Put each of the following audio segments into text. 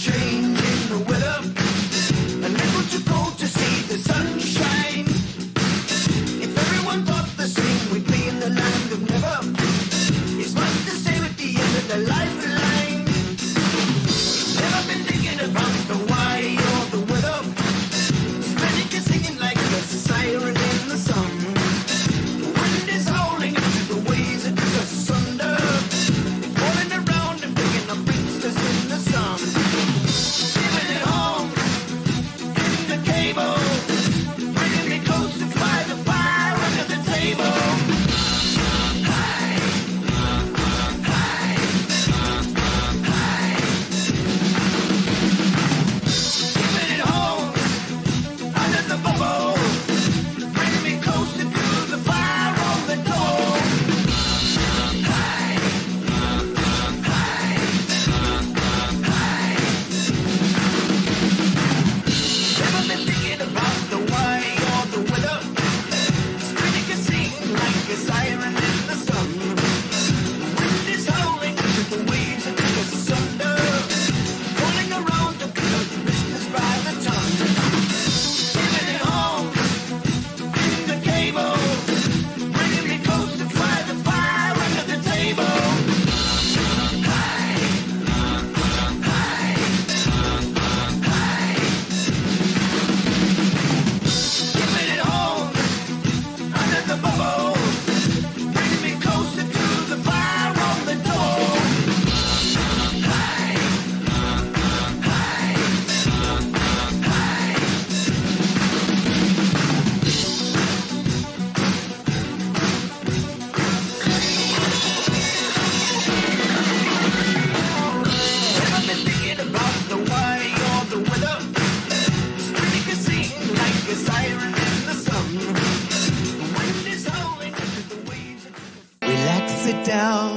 change in the weather, a little too cold to see the sunshine. If everyone thought the same, we'd be in the land of never. It's not the same at the end of the lifeline. Never been thinking about the why or the weather. Spanish is singing like a siren in the sun. The wind is howling into the waves into the thunder, falling around and bringing up blisters in the sun. Giving it home in the cable, bringing me close to by the fire under the table. High, high, high. Giving it home under the bubble, bringing me closer to the fire on the door. High, high, high. Never been thinking about the why or the weather. Spinning can sing like a siren in the sun. Wind is howling to the waves and to the thunder, rolling around to cut out business by the ton. Giving it home in the cable, bringing me close to fly the fire under the table. High, high, high. Giving it home under the bubble, bringing me closer to the fire on the door. High, high, high. Never been thinking about the why or the weather. Spinning can sing like a siren in the sun. The wind is howling into the waves into the... Relax, sit down.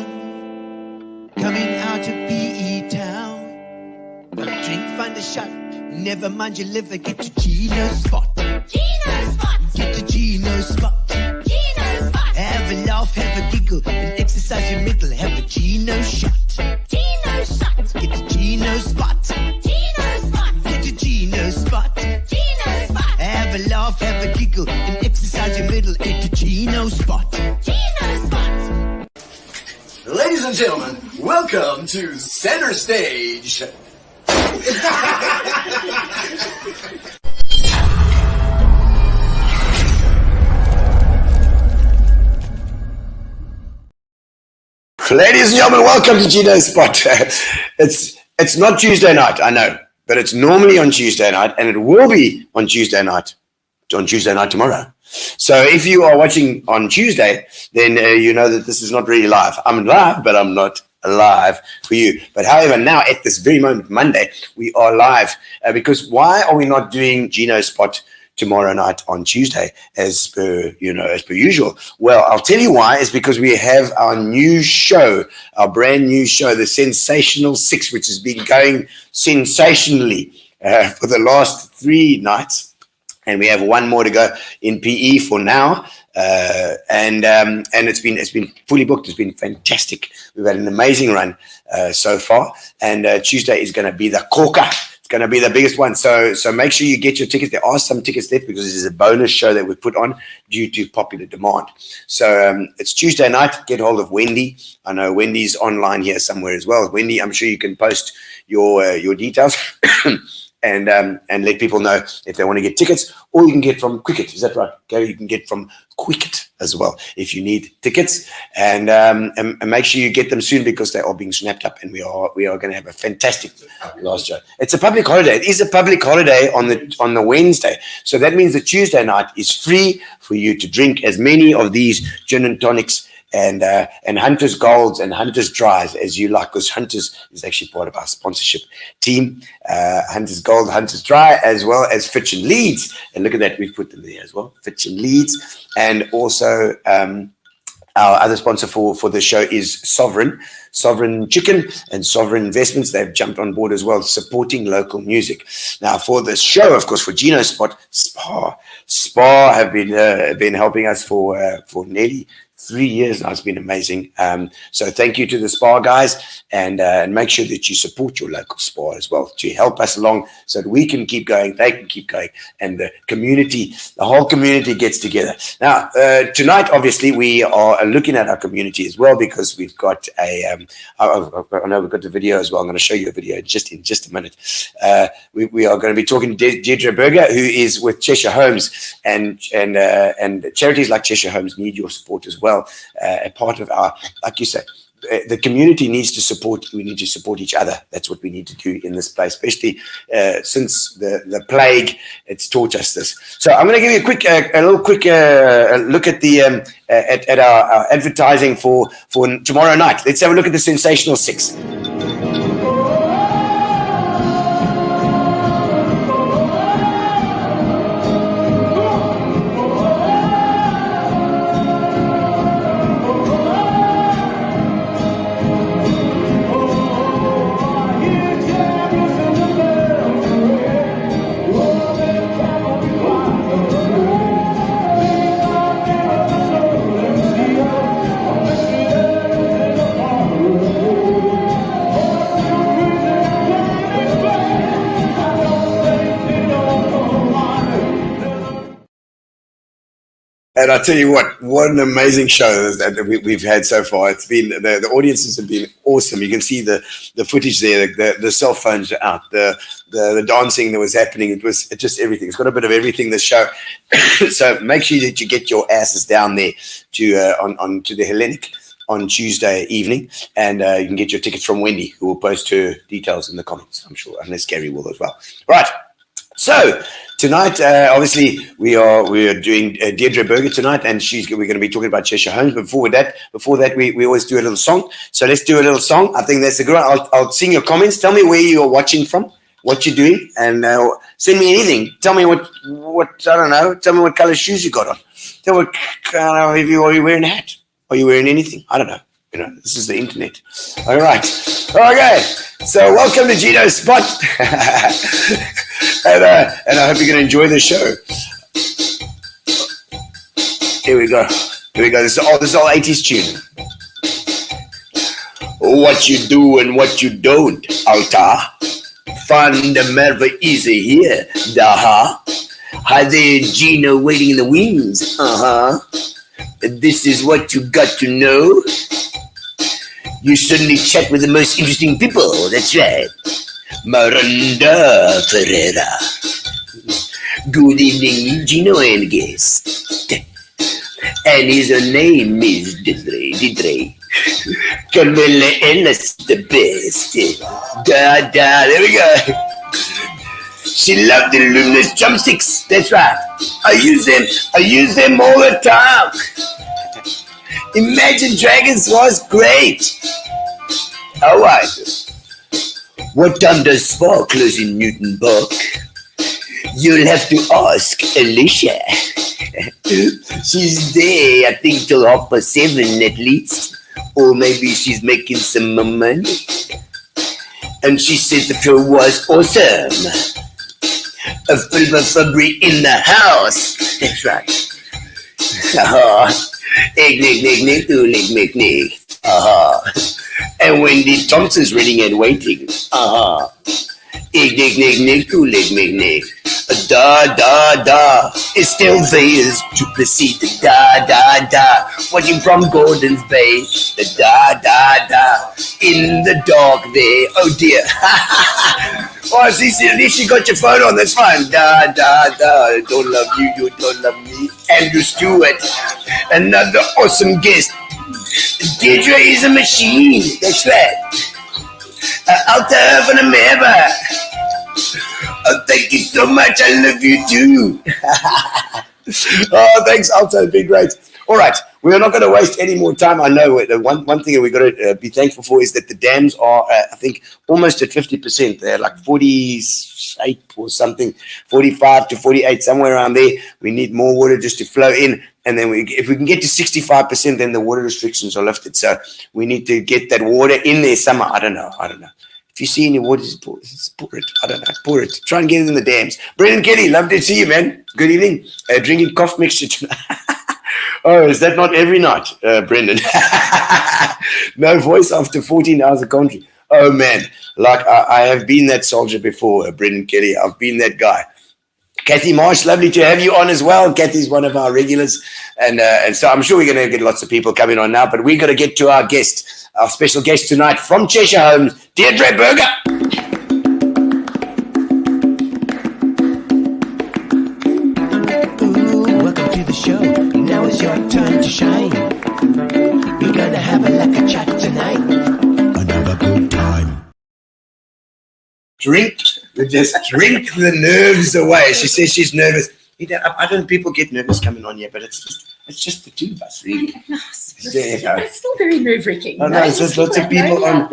Coming out of PE town. Got a drink, find a shot. Never mind your liver, get to Gino's spot. Gino spot, Get to Gino's spot. Gino spot, Have a laugh, have a giggle, and exercise your middle. Have a Gino shot. Gino shot, Get to Gino's spot. Gino spot, Get to Gino's spot. Gino spot, Have a laugh, have a giggle, and exercise your middle. Get to Gino's spot. Gino spot. Ladies and gentlemen, welcome to Center Stage. Ladies and gentlemen, welcome to Gino's Spot. It's not Tuesday night, I know, but it's normally on Tuesday night, and it will be on Tuesday night tomorrow. So if you are watching on Tuesday, then you know that this is not really live. I'm live, but I'm not live for you. But however, now at this very moment, Monday, we are live because why are we not doing Gino's Spot tomorrow night on Tuesday as per usual? Well, I'll tell you why. It's because we have our new show, our brand new show, the Sensational Six, which has been going sensationally for the last 3 nights. And we have one more to go in PE for now, and it's been fully booked. It's been fantastic. We've had an amazing run so far, and Tuesday is going to be the corker. It's going to be the biggest one. So make sure you get your tickets. There are some tickets left because this is a bonus show that we put on due to popular demand. So it's Tuesday night. Get hold of Wendy. I know Wendy's online here somewhere as well. Wendy, I'm sure you can post your details. And let people know if they want to get tickets, or you can get from Quicket. Is that right, Gary? You can get from Quicket as well if you need tickets, and make sure you get them soon because they are being snapped up, and we are going to have a fantastic last show. It's a public holiday. It is a public holiday on the Wednesday, so that means the Tuesday night is free for you to drink as many of these gin and tonics and Hunter's Golds and Hunter's Dries as you like, because Hunter's is actually part of our sponsorship team. Hunter's Gold, Hunter's Dry, as well as Fitch and Leeds. And look at that, we've put them there as well, Fitch and Leeds. And also our other sponsor for the show is Sovereign Chicken and Sovereign Investments. They've jumped on board as well, supporting local music. Now for the show, of course, for Gino's Spot, Spa have been helping us for nearly 3 years now. It's been amazing. So thank you to the Spa guys, and make sure that you support your local Spa as well to help us along so that we can keep going, they can keep going, and the whole community gets together. Now, tonight, obviously, we are looking at our community as well, because we've got I know we've got the video as well. I'm going to show you a video in just a minute. We are going to be talking to Diedre Burger, who is with Cheshire Homes, and charities like Cheshire Homes need your support as well. A part of our, like you say, the community needs to support. We need to support each other. That's what we need to do in this place, especially since the plague. It's taught us this. So I'm going to give you a little quick look at the at our advertising for tomorrow night. Let's have a look at the Sensational Six. And I tell you what an amazing show that we've had so far. It's been the audiences have been awesome. You can see the footage there. The cell phones are out. The dancing that was happening. It was just everything. It's got a bit of everything. This show. So make sure that you get your asses down there to to the Hellenic on Tuesday evening, and you can get your tickets from Wendy, who will post her details in the comments, I'm sure, unless Gary will as well. Right. So tonight, obviously, we are doing Diedre Burger tonight, and we're going to be talking about Cheshire Homes. But before that, we always do a little song. So let's do a little song. I think that's a good one. I'll sing your comments. Tell me where you are watching from, what you're doing, and send me anything. Tell me what I don't know. Tell me what color shoes you got on. Tell me are you wearing a hat? Are you wearing anything? I don't know. You know, this is the internet. All right. Okay. So welcome to Gino's Spot. and I hope you're going to enjoy the show. Here we go. This is all 80s tune. What you do and what you don't, Alta. Fundamental easy here. Daha. Hi there, Gino, waiting in the wings. This is what you got to know. You suddenly chat with the most interesting people. That's right. Miranda Ferreira. Good evening, Gino and guest. And his name is Diedre. Camilla Ennis, the best. There we go. She loved the luminous drumsticks. That's right. I use them all the time. Imagine Dragons was great. All right. What time does Spa close in Newton Park? You'll have to ask Alicia. She's there, I think, till 7:30 at least. Or maybe she's making some money. And she said the show was awesome. A Silver Fabry in the house. That's right. Nick. And Wendy Thompson's reading and waiting. Nick. Da. Estelle Veyes Duplessis. Da. Watching from Gordon's Bay. The da. In the dark there. Oh dear. Oh, see, at least you got your phone on. That's fine. Da. Don't love you. You don't love me. Andrew Stewart. Another awesome guest. Diedre is a machine. That's right. Alta Heaven Ameva. Oh, thank you so much. I love you too. Oh, thanks, Alta. It's been great. All right. We are not going to waste any more time. I know the one thing that we've got to be thankful for is that the dams are, I think, almost at 50%. They're like 48 or something, 45 to 48, somewhere around there. We need more water just to flow in. And then if we can get to 65%, then the water restrictions are lifted. So we need to get that water in there somehow. I don't know. If you see any water, just pour it. I don't know. Pour it. Try and get it in the dams. Brendan Kelly, love to see you, man. Good evening. Drinking cough mixture tonight. Oh, is that not every night, Brendan? No voice after 14 hours of country. Oh, man. Like, I have been that soldier before, Brendan Kelly. I've been that guy. Kathy Marsh, lovely to have you on as well. Kathy's one of our regulars. And so I'm sure we're going to get lots of people coming on now. But we've got to get to our guest, our special guest tonight from Cheshire Homes, Diedre-Anne Burger. Welcome to the show. Now it's your time to shine. We're gonna have a lekker chat tonight. Another good time. Just drink the nerves away. She says she's nervous. I don't know, people get nervous coming on here, but it's just the two of us, really. It's still very nerve-wracking. I know, there's just lots of people online,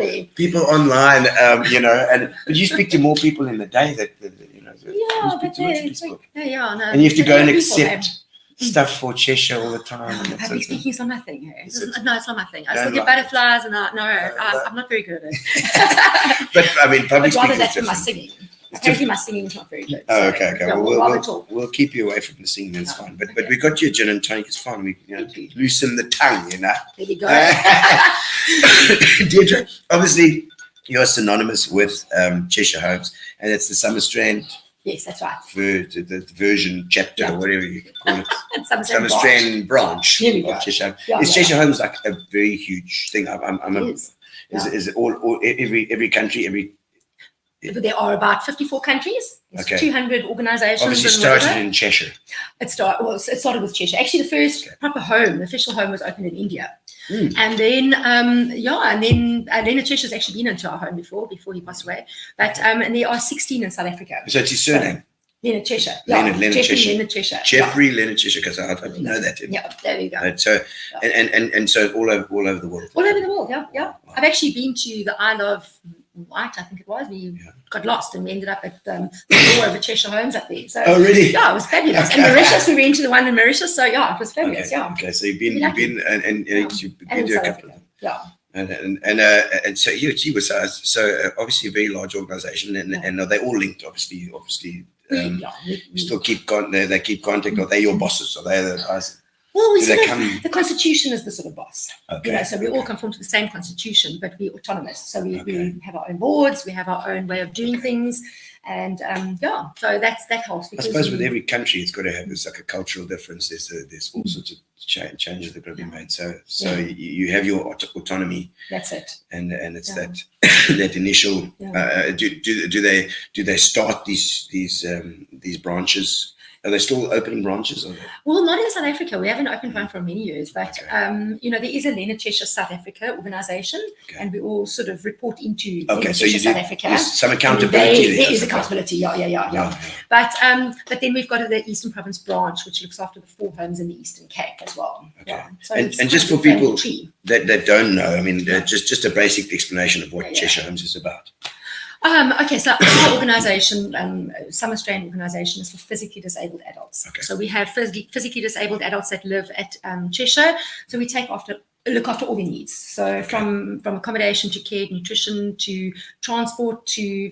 but you speak to more people in the day that Yeah, but it's like, no. and you have to go and accept stuff for Cheshire all the time. And Public speaking is not my thing. Hey? Is it? No, it's not my thing. I Don't still get like butterflies, and I'm not very good at it. But I mean, public I'd rather speaking that is than my different. singing. Apparently, my singing is not very good. Oh, so, okay. Yeah, Well, we'll keep you away from the singing. That's fine. But we got you a gin and tonic. It's fine. We loosen the tongue. There you go. Diedre, obviously, you're synonymous with Cheshire Homes, and it's the Summer Strand Yes, that's right. the version chapter, or whatever you call it. Summer Strand branch Here we go. of Cheshire Homes. Yeah, Is yeah. Cheshire Homes like a very huge thing? Is it all every country, every? But there are about 54 countries. There's Okay. 200 organisations. Obviously and started whatever. in Cheshire. It started with Cheshire. Actually, the first proper home, the official home, was opened in India. Mm. And then, and then Cheshire's actually been into our home before he passed away. But and there are 16 in South Africa. So it's his surname. Leonard Cheshire. Leonard Jeffrey Cheshire. Leonard Cheshire. Jeffrey Leonard Cheshire, because I didn't know that. Yeah, there you go. So and so all over the world. All over the world, yeah. I've actually been to the Isle of Wight, I think it was. We got lost and we ended up at the door of the Cheshire Homes up there. So Oh, really? Yeah, it was fabulous. Okay. And Mauritius, we went to the one in Mauritius. So yeah, it was fabulous. Yeah. Okay. So you've been and you've been And to a South couple of Africa. them. Yeah. And so you was obviously a very large organisation, and are they all linked? Obviously. We Still keep they keep contact. Are they your bosses? Are they the guys? Well, Do they come- the constitution is the sort of boss. Okay. So we all conform to the same constitution, but we're autonomous. So we have our own boards, we have our own way of doing things. And so that helps. I Because suppose with every country, it's got to have this like a cultural difference. There's all sorts of changes that have got to be made. So you have your autonomy, that's it. and it's Yeah. that initial. Yeah. Do they start these branches? Are they still opening branches? Or? Well, not in South Africa. We haven't opened one for many years, but there is a Leonard Cheshire South Africa organisation, and we all sort of report into Leonard so you Cheshire do, South Africa. there's some accountability There is accountability, yeah. But then we've got the Eastern Province branch, which looks after the 4 homes in the Eastern Cape as well. Okay. Yeah. So And it's just kind for of a people tree. that don't know, I mean, just a basic explanation of what Cheshire Homes is about. So our organisation, Summer Strand organisation, is for physically disabled adults. Okay. So we have physically disabled adults that live at Cheshire. So we look after all their needs. So from accommodation to care, nutrition to transport to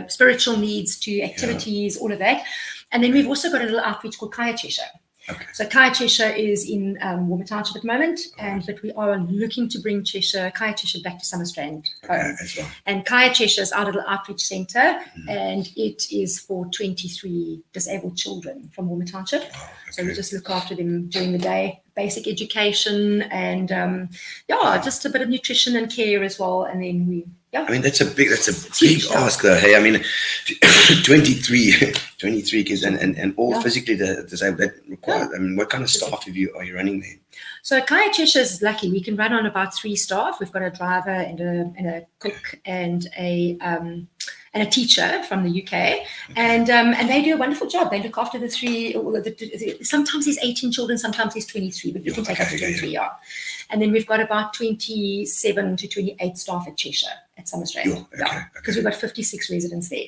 spiritual needs to activities, all of that. And then we've also got a little outreach called Kaya Cheshire. Okay. So Kaya Cheshire is in Woolmer Township at the moment, but we are looking to bring Kaya Cheshire back to Summer Strand. Okay, as well. And Kaya Cheshire is our little outreach centre, and it is for 23 disabled children from Woolmer Township. Oh, okay. So we just look after them during the day, basic education, and just a bit of nutrition and care as well. And then we. Yeah. I mean, that's a big huge, ask though. Hey, I mean, 23 kids and all physically disabled. That require. I mean, what kind of staff are you running there? So Kaya Cheshire is lucky. We can run on about 3 staff. We've got a driver and a cook and a teacher from the UK, and they do a wonderful job. They look after the 3. Sometimes there's 18 children, sometimes there's 23, but we can take up to 23. Yeah. And then we've got about 27 to 28 staff at Cheshire at Summer Strand. Because we've got 56 residents there.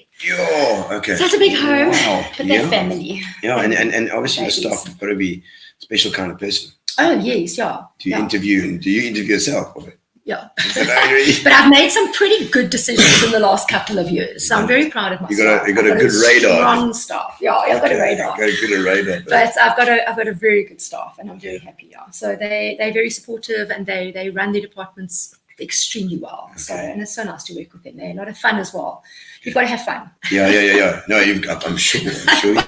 Okay. So it's a big home, Wow. but they're family. Yeah, and obviously the Babies. staff have got to be a special kind of person. Oh yes, yeah. Do you interview yourself? Yeah. So now But I've made some pretty good decisions in the last couple of years. So I'm very proud of you myself. got a I've good radar. Strong staff. Yeah, I've got a radar. Got a good radar. But I've got a very good staff, and I'm very happy. Yeah. So they're very supportive, and they run their departments extremely well. So, and it's so nice to work with them. They're a lot of fun as well. You've got to have fun. Yeah. No, I'm sure.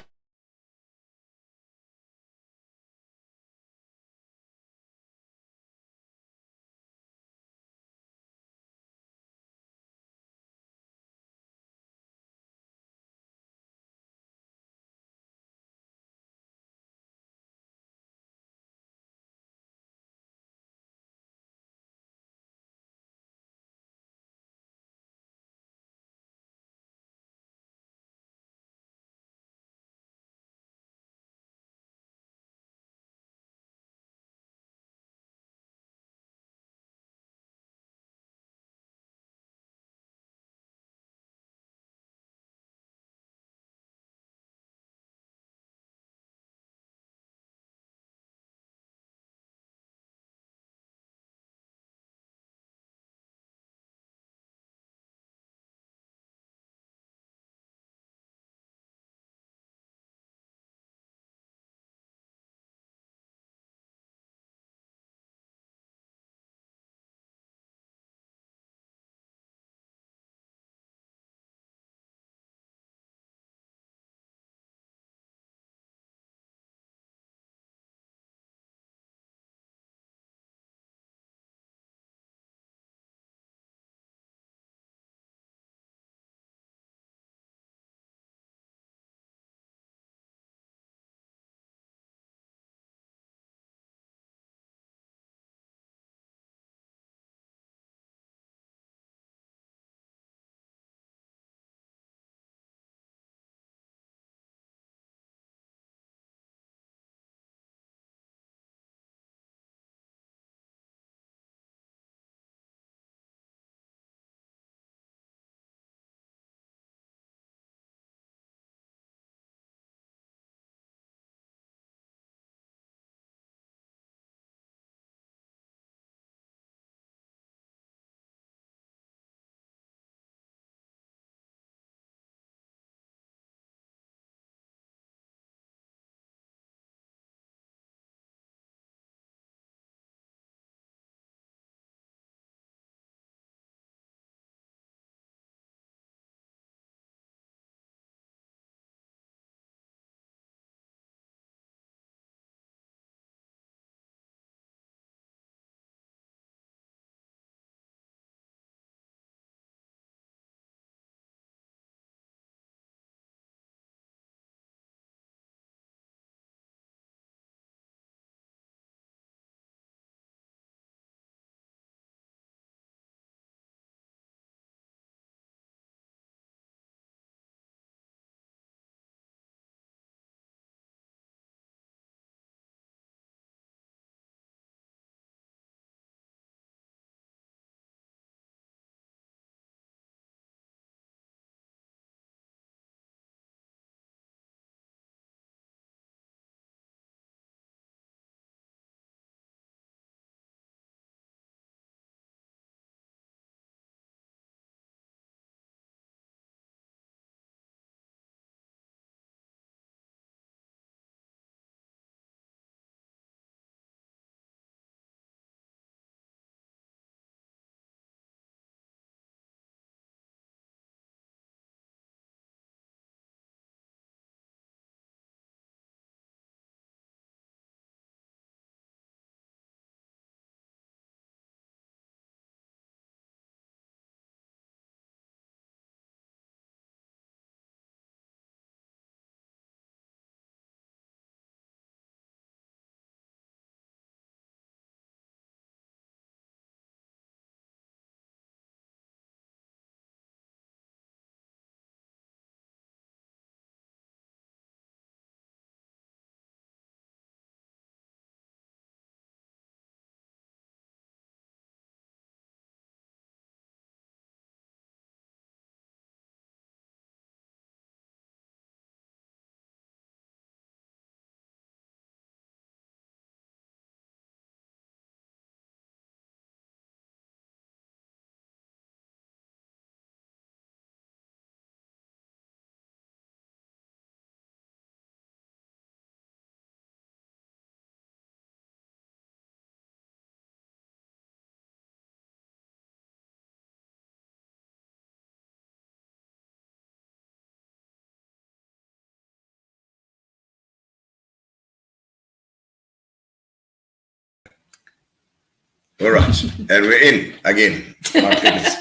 All right, and we're in again. My goodness.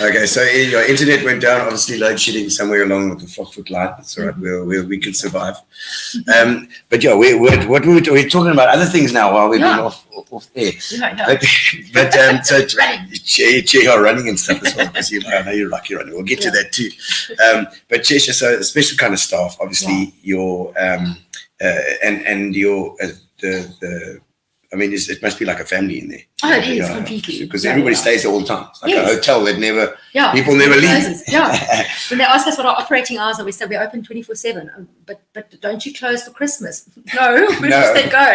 Okay, so your internet went down. Obviously, load shedding somewhere along with the 4-foot line. That's all right. We can survive. But yeah, we're talking about other things now while we've been off air. But so running and stuff as well. Because I know you're lucky running. We'll get to that too. But Cheshire, so a special kind of staff. Obviously, your and your the. I mean, it must be like a family in there. Oh, it is completely. Because everybody stays there all the time. It's like a hotel that never, Yeah, people never leave. Yeah. When they ask us what our operating hours are, we say we're open 24/7. But don't you close for Christmas? No, where does that go?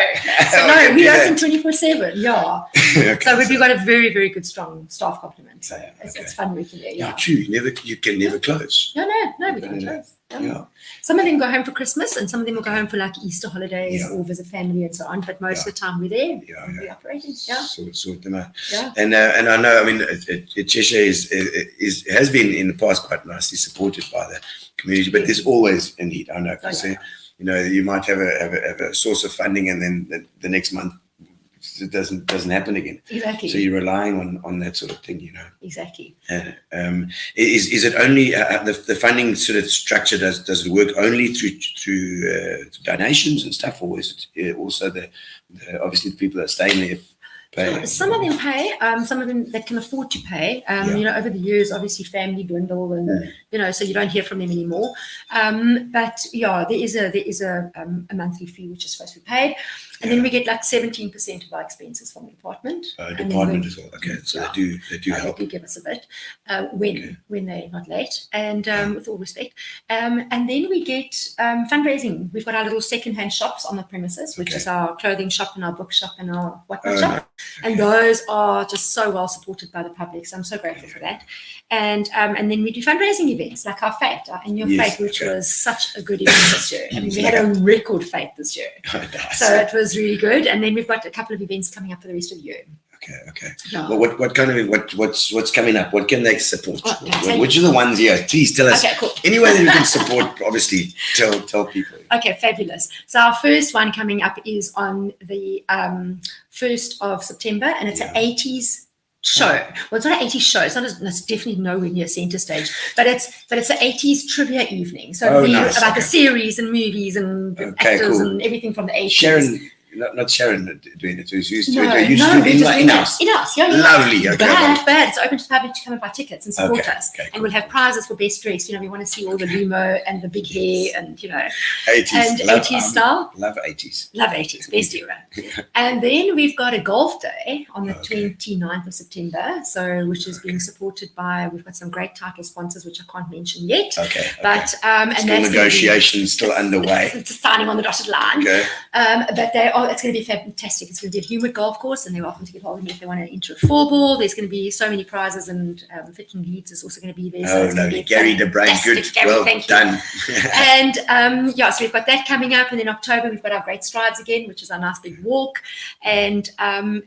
So no, we open 24/7. Yeah. Okay, so we've got a very, very good, strong staff complement. So it's fun working there. Yeah, true. You can never close. No, we don't close. Yeah. Some of them go home for Christmas, and some of them will go home for like Easter holidays or visit family and so on. But most of the time we're there. We're operating. Yeah. Sort them out. Yeah. And I know. I mean, Cheshire has been in the past quite nicely supported by the community, but there's always a need. I know. You might have a source of funding, and then the next month it doesn't happen again. Exactly. So you're relying on that sort of thing, Exactly. Is it only the funding sort of structure? Does it work only through donations and stuff, or is it also the obviously the people that are staying there pay? Some of them pay. Some of them that can afford to pay. Over the years, obviously, family dwindle, and so you don't hear from them anymore. But there is a monthly fee which is supposed to be paid. And then we get like 17% of our expenses from the department. Department as well. Okay, so they do help. They do give us a bit when they're not late, and with all respect. And then we get fundraising. We've got our little secondhand shops on the premises, which is our clothing shop and our book shop and our whatnot shop. And those are just so well supported by the public. So I'm so grateful for that. And then we do fundraising events like our Fate, our annual Fate, which was such a good event this year. I mean, we had a record Fate this year. So it was really good. And then we've got a couple of events coming up for the rest of the year. Okay. Yeah. Well, what kind of what's coming up? What can they support? Which are the ones here? Please tell us. Okay, cool. Any way that you can support, obviously, tell people. Okay, fabulous. So our first one coming up is on the 1st of September, and it's an 80s show. Well, it's not an 80s show. It's definitely nowhere near center stage, but it's an 80s trivia evening. So about the series and movies and actors and everything from the 80s. Sharon. Not Sharon doing it. Who's used to No, it. in-house. Yeah. Lovely. Okay. But it's open to the public to come and buy tickets and support us. Okay, cool. And we'll have prizes for best dress. We want to see all the limo and the big hair and 80s. And 80s style. Love 80s. Love 80s. Best era. And then we've got a golf day on the 29th of September. So which is being supported by, we've got some great title sponsors which I can't mention yet. Okay. But and still that's negotiations still underway. It's signing on the dotted line. Okay. But it's going to be fantastic. It's going to be a humid golf course, and they're welcome to get hold of me if they want to enter a 4-ball. There's going to be so many prizes, and Fitting Leeds is also going to be there. So lovely. Gary DeBrain, good. Gary, well done. And so we've got that coming up, and then October we've got our Great Strides again, which is our nice big walk. And and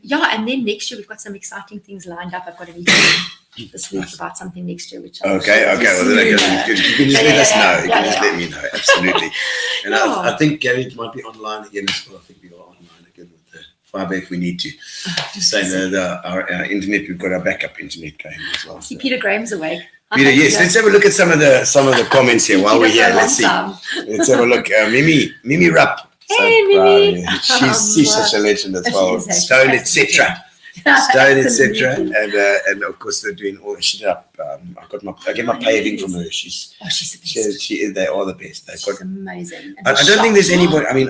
then next year we've got some exciting things lined up. I've got a meeting this week about something next year, which okay. Well, then you can just let us know. You can just let me know. Absolutely. And I think Gary might be online again as well. I think we are online again with the fiber if we need to. Just saying that our internet, we've got our backup internet going as well. See, Peter Graham's awake. Peter, yes. Let's have a look at some of the comments here while we're here. Let's see. Let's have a look. Mimi Rupp. Hey, Mimi. She's such a legend as well. Stone, etc. Stone, etc. And of course they're doing all. She did up. I get my paving from her. She's the best. They are the best. She's amazing. I don't think there's anybody. I mean,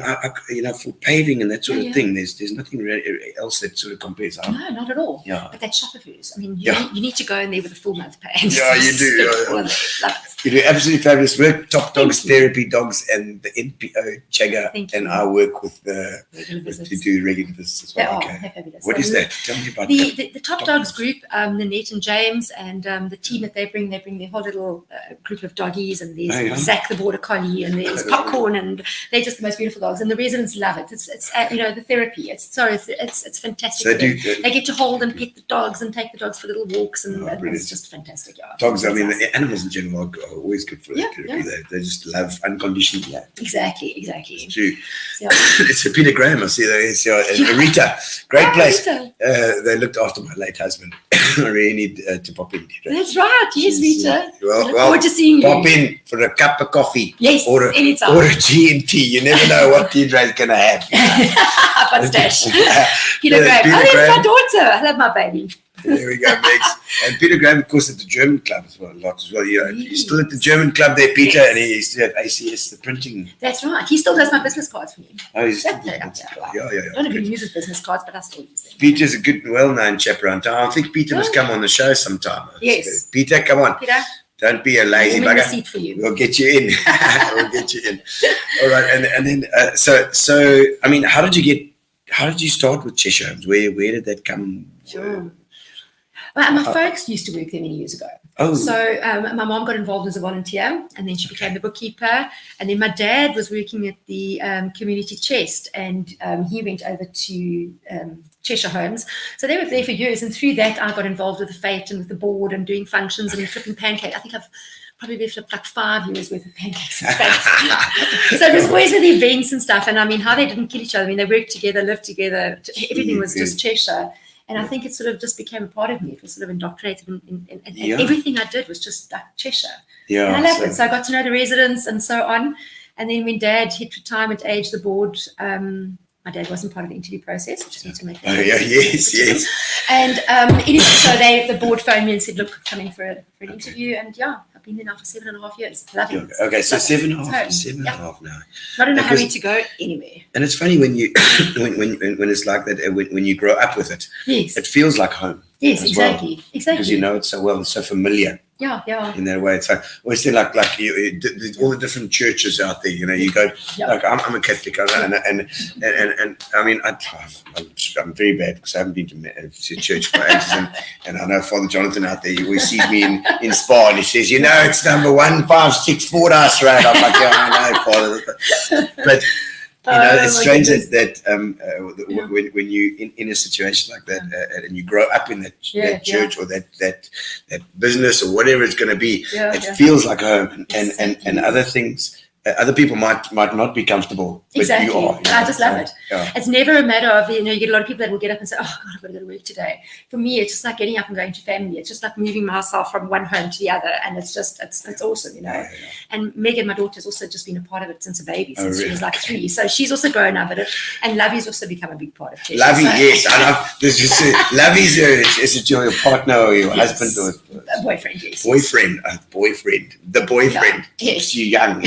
for paving and that sort of thing, there's nothing really else that sort of compares. No, not at all. Yeah. But that shop of hers. I mean, you need to go in there with a full month pay. Yeah, you do. Love it. You do absolutely fabulous work. Top Dogs Therapy Dogs and the NPO Jagger, and I work with to do regular visits as well. They're fabulous. What is that? Tell me about the Top Dogs group. Nanette and James and the team that they bring their whole little group of doggies, and there's Zach the Border Collie, and there's Popcorn, and they're just the most beautiful dogs, and the residents love it. It's the therapy. It's fantastic. So they get to hold and pet the dogs and take the dogs for little walks, and it's just fantastic. Yeah. Dogs, I mean, the animals in general are are always good for Yeah, that. yeah. They just love unconditionally. Yeah. Exactly. It's true. So, It's a Peter Graham. I see that. It's and Rita. Great Yeah, place. Rita. They looked after my late husband. I really need to pop in. Deidre. that's right. Yes, She's, Rita. well, Look forward to seeing pop you. in for a cup of coffee. Yes, anytime. Or a G&T. You never know what Deidre is going to have. Up on stage. Peter Yeah, Graham. Peter Oh, there's Graham. my daughter. I love my baby. There we go, Megs. And Peter Graham, of course, at the German club as well. A lot as well. He's still at the German club there, Peter, Yes. and he's still at ACS, the printing. That's right. He still does my business cards for me. Oh, he's still Yeah. yeah. I don't even use his business cards, but I still use them. Peter's a good, well-known chap around town. I think Peter must Yeah. come on the show sometime. Yes. Peter, come on. Peter, Don't be a lazy warm in the bugger. seat for you. We'll get you in. We'll get you in. All right, and then so I mean, how did you start with Cheshire Homes? Where did that come? Sure. Well, my folks used to work there many years ago. Oh, So my mom got involved as a volunteer, and then she became the bookkeeper. And then my dad was working at the community chest, and he went over to Cheshire Homes. So they were there for years, and through that, I got involved with the fete and with the board and doing functions and flipping pancakes. I think I've probably flipped like 5 years worth of pancakes and fates. So it was always with events and stuff. And I mean, how they didn't kill each other. I mean, they worked together, lived together. Everything was just Cheshire. And I think it sort of just became a part of me. It was sort of indoctrinated, and everything I did was just like Cheshire. yeah. And I loved it. So I got to know the residents and so on. And then when Dad hit retirement age, the board, my dad wasn't part of the interview process. I just need to make that. Oh, yeah, yes. And so the board phoned me and said, "Look, come in for an interview." And yeah, I've been there now for 7.5 years. Love it. Okay, so Love it. 7.5, It's home. 7.5 now. Not in a Because- hurry to go anywhere. And it's funny when you when it's like that, when you grow up with it, Yes. it feels like home. Yes, as well, exactly. because you know it so well, it's so familiar Yeah. in that way. It's like always think like all the different churches out there. You know, you go Yeah. like I'm a Catholic, and I mean I'm very bad because I haven't been to church for ages, and I know Father Jonathan out there. He always sees me in Spa, and he says, "You know, it's number 156 us, right?" I'm like, "Yeah, I know, Father," but. You know, it's my strange goodness. that when you in a situation like that and you grow up in that church or that business or whatever it's going to be, it feels like home, and other things. Other people might not be comfortable, but Exactly. you are. I just love it. Yeah. It's never a matter of, you get a lot of people that will get up and say, "Oh God, I've got to go to work today." For me, it's just like getting up and going to family. It's just like moving myself from one home to the other, and it's awesome, Yeah. And Megan, my daughter, has also just been a part of it since a baby, since she really? was like 3. So she's also grown up at it, and Lovey's also become a big part of Cheshire. Lovey, So- yes, I love this. Lovey's is it your partner or your husband or A boyfriend, yes. boyfriend? The boyfriend Yeah. keeps you young.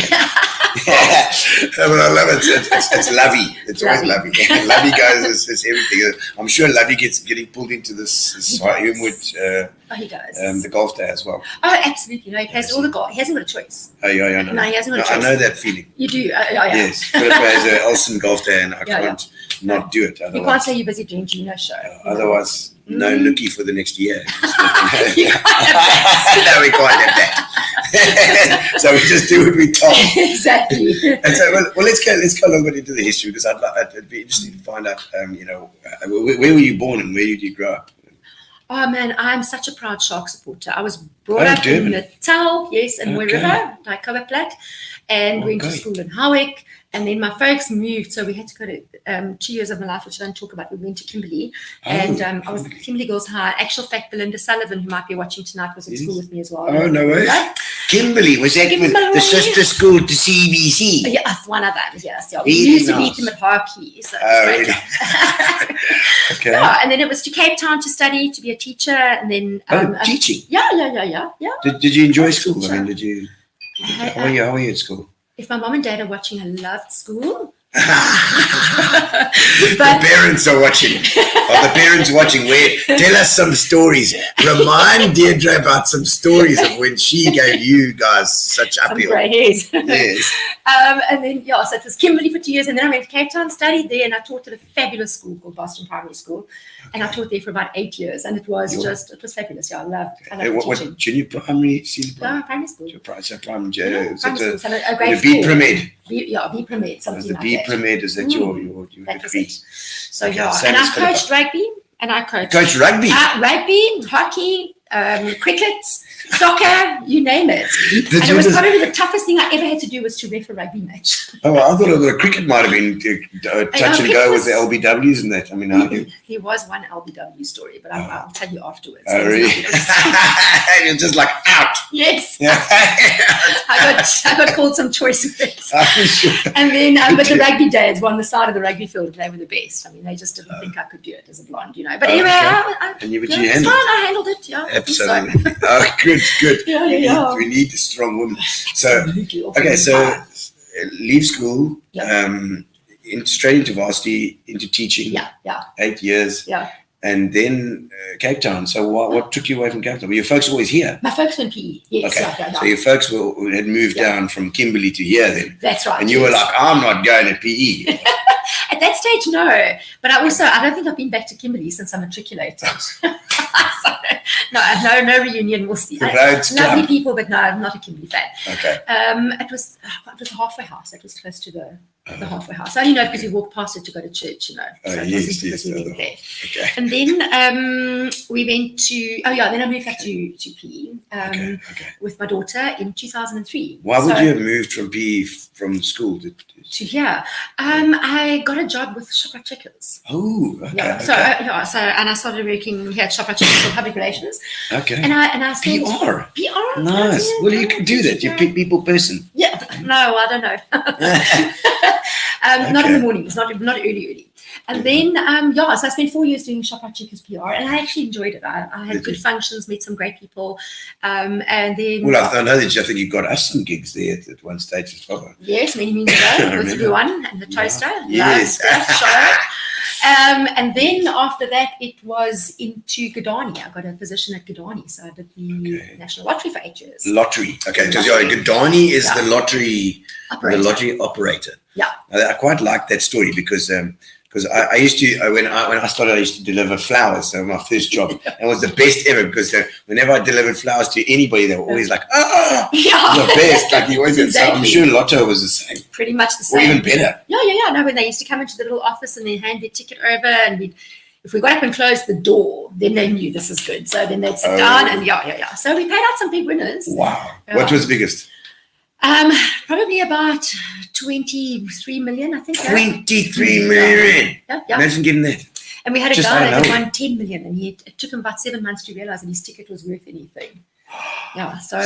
Well, I love it. It's Lovey. It's always Lovey. Lovey guys is everything. I'm sure Lovey getting pulled into this Homewood, Oh, he does. the golf day as well. Oh, absolutely. He plays all the golf. He hasn't got a choice. Oh yeah, No, he hasn't got a I choice. know that feeling. You do. Yeah. Yes, Philip has an Elson golf day, and I can't not do it. You can't Otherwise, say you're busy doing Gino show. otherwise no nookie for the next year. You can't have No, we can't have that. So we just do what we told. exactly. And so, well, let's go a little bit into the history, because it'd be interesting to find out, where were you born and where did you grow up? Oh man, I'm such a proud Shark supporter. I was brought up Durban. in Natal, yes, in Mooi Okay. River, like Plat, and went to Okay. school in Howick. And then my folks moved, so we had to go to 2 years of my life, which I don't talk about. We went to Kimberley, and I was at Kimberley Girls High. Actual fact, Belinda Sullivan, who might be watching tonight, was at school with me as well. Oh, no way. Right? Kimberley, was that with the Kimberley. sister school to CBC? Yeah, one of them, yes. Yeah. We Really used to nice. meet them at Harkey. So Oh, it was really? great. Okay. Yeah, and then it was to Cape Town to study, to be a teacher, and then Teaching. Yeah. Did you enjoy I was a school? I teacher. mean, did you? How were you at school? If my mom and dad are watching, I loved school. The parents are watching. Are the parents watching? Tell us some stories. Remind Deirdre about some stories of when she gave you guys such Some uphill. grey hairs. Yes. And then, so it was Kimberley for 2 years, and then I went to Cape Town, studied there, and I taught at a fabulous school called Boston Primary School. And I taught there for about 8 years, and it was fabulous. Yeah, I loved teaching. What junior primary, senior primary? No, primary school. So primary, Yeah, so primary it's school. So the a grade B 4. pyramid. B pyramid, something The like B that. pyramid, is that your That was degree? it. So Okay, and same I as Philippa. coached rugby, and I coached Coach rugby. rugby, hockey, cricket, soccer, you name it. And it was probably the toughest thing I ever had to do was to ref a rugby match. Oh, I thought the cricket might have been touch and go with the LBWs and that. I mean, there was one LBW story, but I'll tell you afterwards. Oh, really? You're just like out. Yes. Yeah. I got called some choice words. Sure. And then, but the rugby dads were on the side of the rugby field. They were the best. I mean, they just didn't think I could do it as a blonde, you know. But anyway, and you handled it. I handled it. Yeah, absolutely. So. Oh, good. Yeah. We need a strong woman. So, absolutely. Okay, so leave school, Yeah. Straight into varsity, into teaching. Yeah. 8 years. Yeah. And then Cape Town. So what took you away from Cape Town? Were your folks always here? My folks were in PE. Yes. Okay. Yeah. So your folks had moved down from Kimberley to here then. That's right. And you were like, I'm not going to PE. At that stage, no. But I don't think I've been back to Kimberley since I matriculated. So, no reunion. We'll see. Lovely people, but no, I'm not a Kimberley fan. Okay. It was a halfway house. It was close to the halfway house. I only know because we walked past it to go to church, you know. So yes. We went there. Okay. And then we went to, then I moved back to PE with my daughter in 2003. Why would you have moved from PE from school to here? I got a job with Shoprite Checkers. Oh, okay. Yeah. So I started working here at Shoprite Checkers for public relations. Okay. And I spent PR. Nice. Well, you can do that. You're a people person. Yeah. No, I don't know. Not in the mornings, not early. And then, so I spent 4 years doing Shoprite Checkers PR, and I actually enjoyed it. I had good functions, met some great people, and then. Well, I know that I think you got us some gigs there at one stage as well. Yes, many moons ago with everyone and the toaster. Yes. And then after that, it was into Godani. I got a position at Godani, so I did the National Lottery for 8 years. Lottery, okay. Because Godani is the lottery operator. Yeah. I quite like that story because I used to when I started, I used to deliver flowers. So my first job, and it was the best ever because whenever I delivered flowers to anybody, they were always like, the best. Like you always. Exactly. So I'm sure Lotto was the same. Pretty much the same. Or even better. Yeah. No, when they used to come into the little office and they hand their ticket over, and if we got up and closed the door, then they knew this is good. So then they'd sit down and So we paid out some big winners. Wow. What was the biggest? Probably about 23 million, I think. 23 million. Yeah. Imagine getting that. And we had a guy that won 10 million, and it took him about 7 months to realize that his ticket was worth anything. Yeah, so we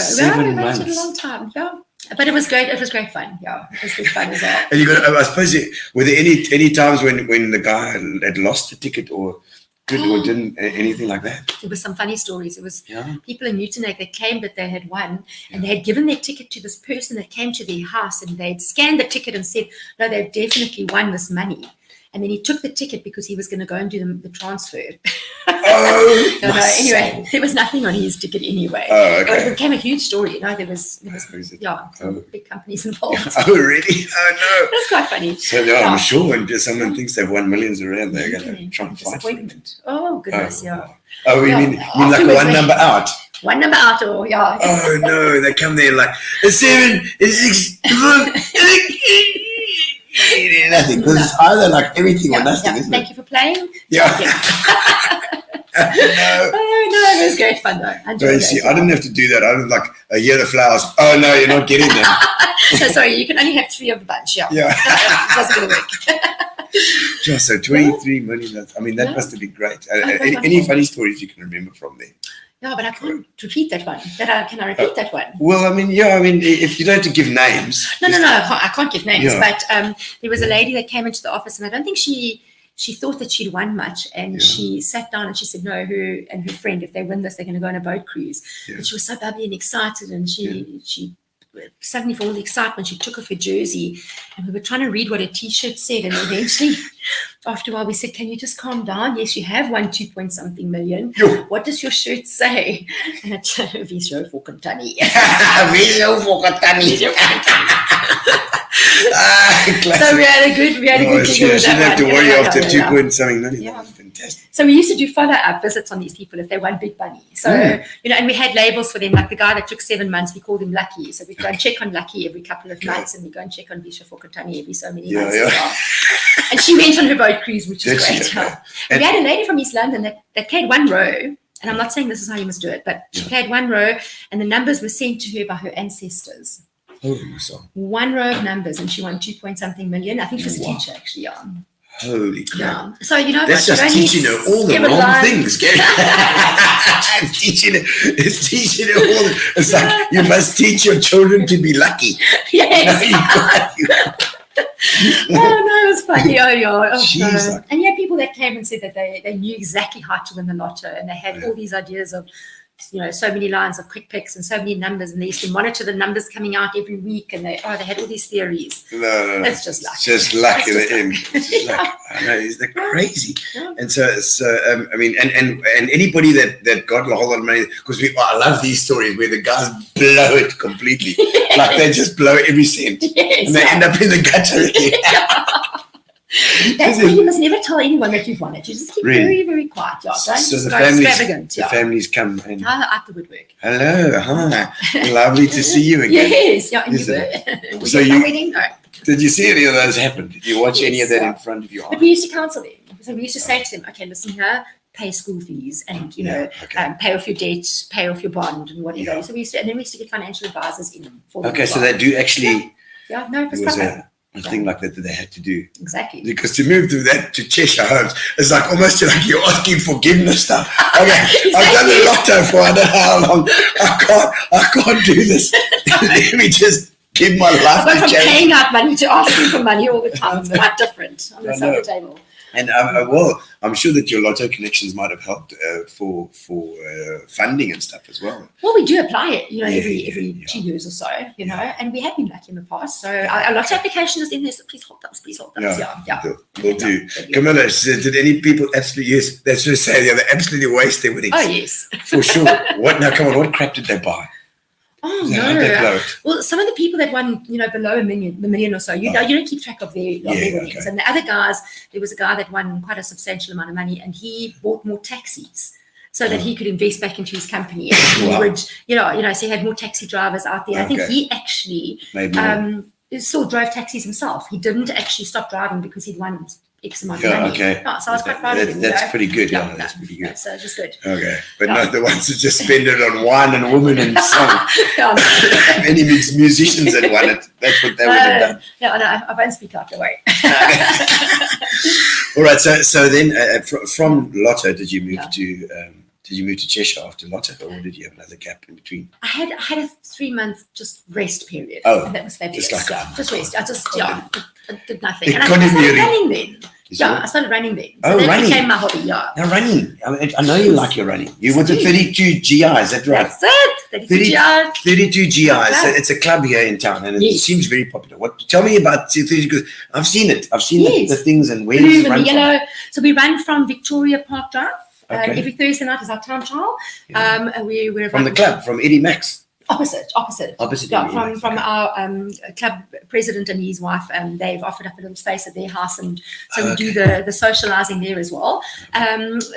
waited a long time. Yeah, but it was great. It was great fun. Yeah, it was good fun as well. And I suppose, were there any times when the guy had lost the ticket or didn't, anything like that? There were some funny stories. It was people in Newton that claimed that they had won, and they had given their ticket to this person that came to their house, and they'd scanned the ticket and said, no, they've definitely won this money. And then he took the ticket because he was going to go and do the transfer. Anyway, there was nothing on his ticket anyway. Oh, okay. It became a huge story. There was some big companies involved. Oh, really? Oh, no. It was quite funny. So, I'm sure when someone thinks they've won millions around, they're going to try and fight for it. Oh, goodness, yeah. Oh, you mean like one number out? One number out, or Oh, no, they come there like, a 7, a 6, nothing, because it's either like everything or nothing, isn't Thank you for playing. Yeah. No, it was great fun though. I didn't have to do that. I was like, a year of flowers. Oh no, you're not getting them. So sorry, you can only have 3 of the bunch. Yeah. It wasn't going to work. Just so 23 million. I mean, that must have been great. Any funny stories you can remember from there? No, but I can't repeat that one. Can I repeat that one? Well, I mean, if you don't have to give names. No, I can't give names. Yeah. But there was a lady that came into the office, and I don't think she thought that she'd won much, and she sat down and she said, no, her and her friend, if they win this, they're going to go on a boat cruise. And she was so bubbly and excited, and she suddenly, for all the excitement, she took off her jersey, and we were trying to read what her T-shirt said, and eventually, after a while, we said, can you just calm down? Yes, you have won 2-point-something million. What does your shirt say? And it's Visio for Kontani. Visio for Kontani. So we had a good giggle. She didn't have to worry after 2-point-something million. Yeah. Fantastic. So we used to do follow-up visits on these people if they won big money. So, and we had labels for them, like the guy that took 7 months, we called him Lucky. So we'd go and check on Lucky every couple of months, and we go and check on Visha for Kontani every so many months as well. And she went on her boat cruise, which was great. And we had a lady from East London that played one row, And I'm not saying this is how you must do it, but she played one row, and the numbers were sent to her by her ancestors. Holy myself. One row of numbers, and she won 2-point-something million. I think she was a teacher, actually. Yeah. Holy crap. Yeah. So, you know, That's what, just you don't teaching need her all the skimmer wrong lines. things. It's teaching her all the, it's like, you must teach your children to be lucky. Yes. Oh no, it was funny. Oh yeah. Oh, Jeez, no. like- And you had people that came and said that they knew exactly how to win the lotto, and they had all these ideas of, you know, so many lines of quick picks and so many numbers, and they used to monitor the numbers coming out every week, and they had all these theories. No. It's just luck. It's just luck It's in just the end. luck. It's just luck. I know, it's like crazy. Yeah. And so I mean, and anybody that got a whole lot of money, because I love these stories where the guys blow it completely. Yes. Like they just blow every cent. Yes. And they end up in the gutter again. That's why you must never tell anyone that you've won it. You just keep Really? very, very quiet. Yeah. Don't So just the go families, extravagant. the Yeah. families come and Out the woodwork. hello, hi, lovely to see you again. Yes. Yeah. And you Is were. So Was you- your wedding? No. Did you see any of those happen? Did you watch any of that Yes, in front of your But eyes? we used to counsel them. So we used to say to them, okay, listen here, pay school fees and, you know, Yeah, okay. pay off your debt, pay off your bond and whatever. Yeah. So we used to, and then we used to get financial advisors in for them. Okay, as so well. they do actually, Yeah, no, it was there was proper. a thing like that they had to do. Exactly. Because to move to that to Cheshire Homes, it's like almost like you're asking forgiveness now. Okay, I've done the lotto for I don't know how long. I can't do this. Let me just give my I life went to from charity. paying out money to asking for money all the time. It's quite different on the I side know. of the table. And well, I'm sure that your lotto connections might have helped for funding and stuff as well. Well, we do apply it, you know, Yeah, every yeah. 2 years or so, you know, and we have been lucky in the past. So our lotto application is in there. So please hold us, please hold us. Yeah. We'll do. Yeah. Camilla, did any people absolutely, yes, that's what I say, they absolutely waste their winnings. Oh, yes. For sure. What, now come on, what crap did they buy? Oh, How'd they blow no. it? Well, some of the people that won, you know, below the million or so, you know, you don't keep track of their winnings. okay. And the other guys, there was a guy that won quite a substantial amount of money, and he bought more taxis so that he could invest back into his company. And he Wow. would, you know, so he had more taxi drivers out there. I think Okay. he actually Maybe. still drove taxis himself. He didn't actually stop driving because he'd won X amount of Yeah, money. okay. Yeah, so I was quite proud of him. That's you know. pretty good. Yeah, Yeah, that's pretty good. So just good. Okay. But Yeah. not the ones that just spend it on wine and women and song. Yeah, no. Any musicians that won it, that's what they would have done. No, I won't speak out, don't worry. All right. So then from Lotto, did you move Yeah. to Cheshire after Lotto, or did you have another gap in between? I had a 3-month just rest period. Oh, and that was fabulous. just like- just rest. I did nothing. It And I couldn't started be- running then. You Yeah, saw? I started running then. Oh, that running. became my hobby. Yeah. Now running. I know you like your running. You with the 32 GI, is that right? That's it. 30 GR. 32 GI. So Club. it's a club here in town, and it Yes. seems very popular. Tell me about 30, because I've seen it. I've seen Yes. the things and where Blue does it and run the from? yellow. So we run from Victoria Park Drive. Okay. Every Thursday night is our town trial. Yeah. And we're From the club, from Eddie Max. Opposite. Yeah, Yeah, yeah, from okay. our club president and his wife, they've offered up a little space at their house, and so we do Okay. the socialising there as well.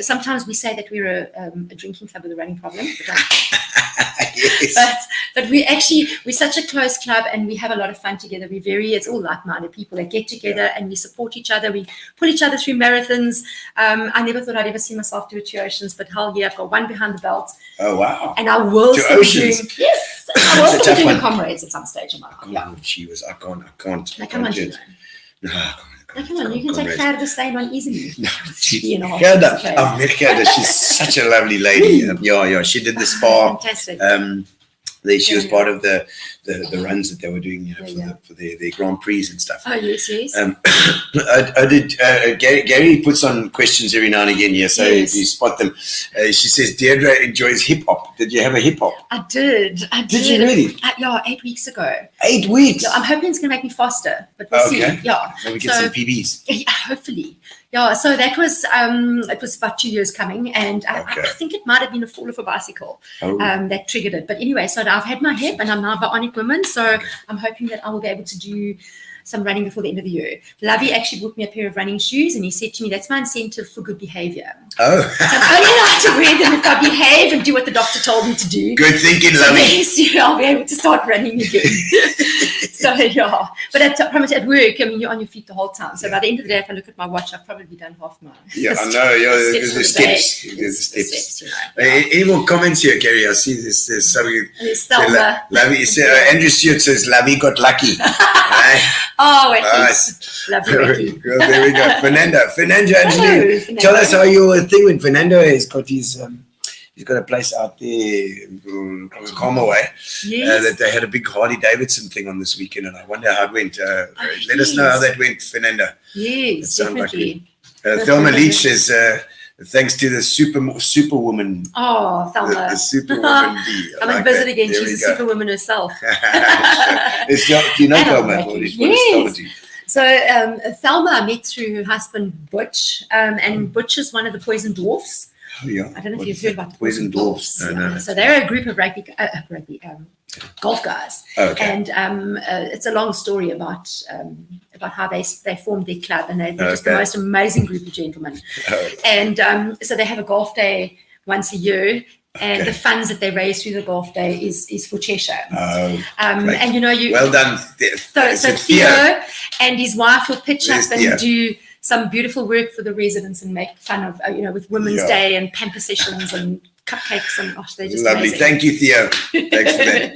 Sometimes we say that we're a drinking club with a running problem, Yes. but we're such a close club, and we have a lot of fun together. It's all like-minded people that get together and we support each other. We pull each other through marathons. I never thought I'd ever see myself do 2 oceans, but hell yeah, I've got one behind the belt, Oh, wow. and I will 2 still be oceans. doing. Yes, I will It's a still tough be doing one. Comrades at some stage in my life. Yeah. Oh, she was, I can't. Now, come on, do Gino. it. No, I Now, come on, you can take Comrades. Claire to the same one easily. No, You know, Gerda, it's okay. I've met Gerda. She's such a lovely lady. Yeah. She did the spa. Fantastic. She was Yeah. part of the runs that they were doing, Yeah. for their Grand Prix and stuff. Oh, yes. I did. Gary puts on questions every now and again here, so Yes. you spot them. She says Diedre enjoys hip hop. Did you have a hip hop? I did. Did you really? Yeah, 8 weeks ago. 8 weeks. Yeah, I'm hoping it's going to make me faster, but we'll see. Okay. Yeah. Maybe get So- some PBs. Yeah, hopefully. Yeah, so that was it was about 2 years coming, and Okay. I think it might have been a fall off a bicycle Oh. that triggered it. But anyway, so I've had my hip, and I'm now a bionic woman, so I'm hoping that I will be able to do some running before the end of the year. Lovey actually bought me a pair of running shoes, and he said to me, "That's my incentive for good behavior. Oh, So I'm only allowed to wear them if I behave and do what the doctor told me to do." good thinking, So Lovey. next year I'll be able to start running again. So So yeah, but I promise at work, I mean, you're on your feet the whole time. So by the end of the day, if I look at my watch, I've probably done half mine. Yeah, I know. Yeah, there's the steps. There's the steps. Any more comments here, Kerry? I see there's something. There's Thelma. Andrew Stewart says, Lavi got lucky. Oh, wait, Nice. lovely, Ricky. Well, there we go. Fernando Angelou. Fernando. Tell us how your thing when Fernando has got his he's got a place out there, Comaway, Yes. that they had a big Harley Davidson thing on this weekend, and I wonder how it went. Let us know how that went, Fernando. Yes, sounds like definitely. Thelma Leach says, thanks to the superwoman. Oh, Thelma. The superwoman bee. I'm on visit again. She's a superwoman herself. Do you know And Thelma? I'm What is Yes. Thelma do? So Thelma I met through her husband Butch, and Butch is one of the Poison Dwarfs. Oh, yeah. I don't know What if you've is heard that? about the Poison Dwarfs. No, no. So they're a group of golf guys, Okay. and it's a long story about how they formed their club, and they're just the Okay. most amazing group of gentlemen. Oh, And so they have a golf day once a year, and Okay. the funds that they raise through the golf day is for Cheshire. great. And you know you Well done. so Theo and his wife will pitch There's up and Theo. do some beautiful work for the residents and make fun of, with Women's Yeah. Day and pamper sessions and cupcakes and they're just Lovely. amazing. Thank you, Theo. Thanks for that.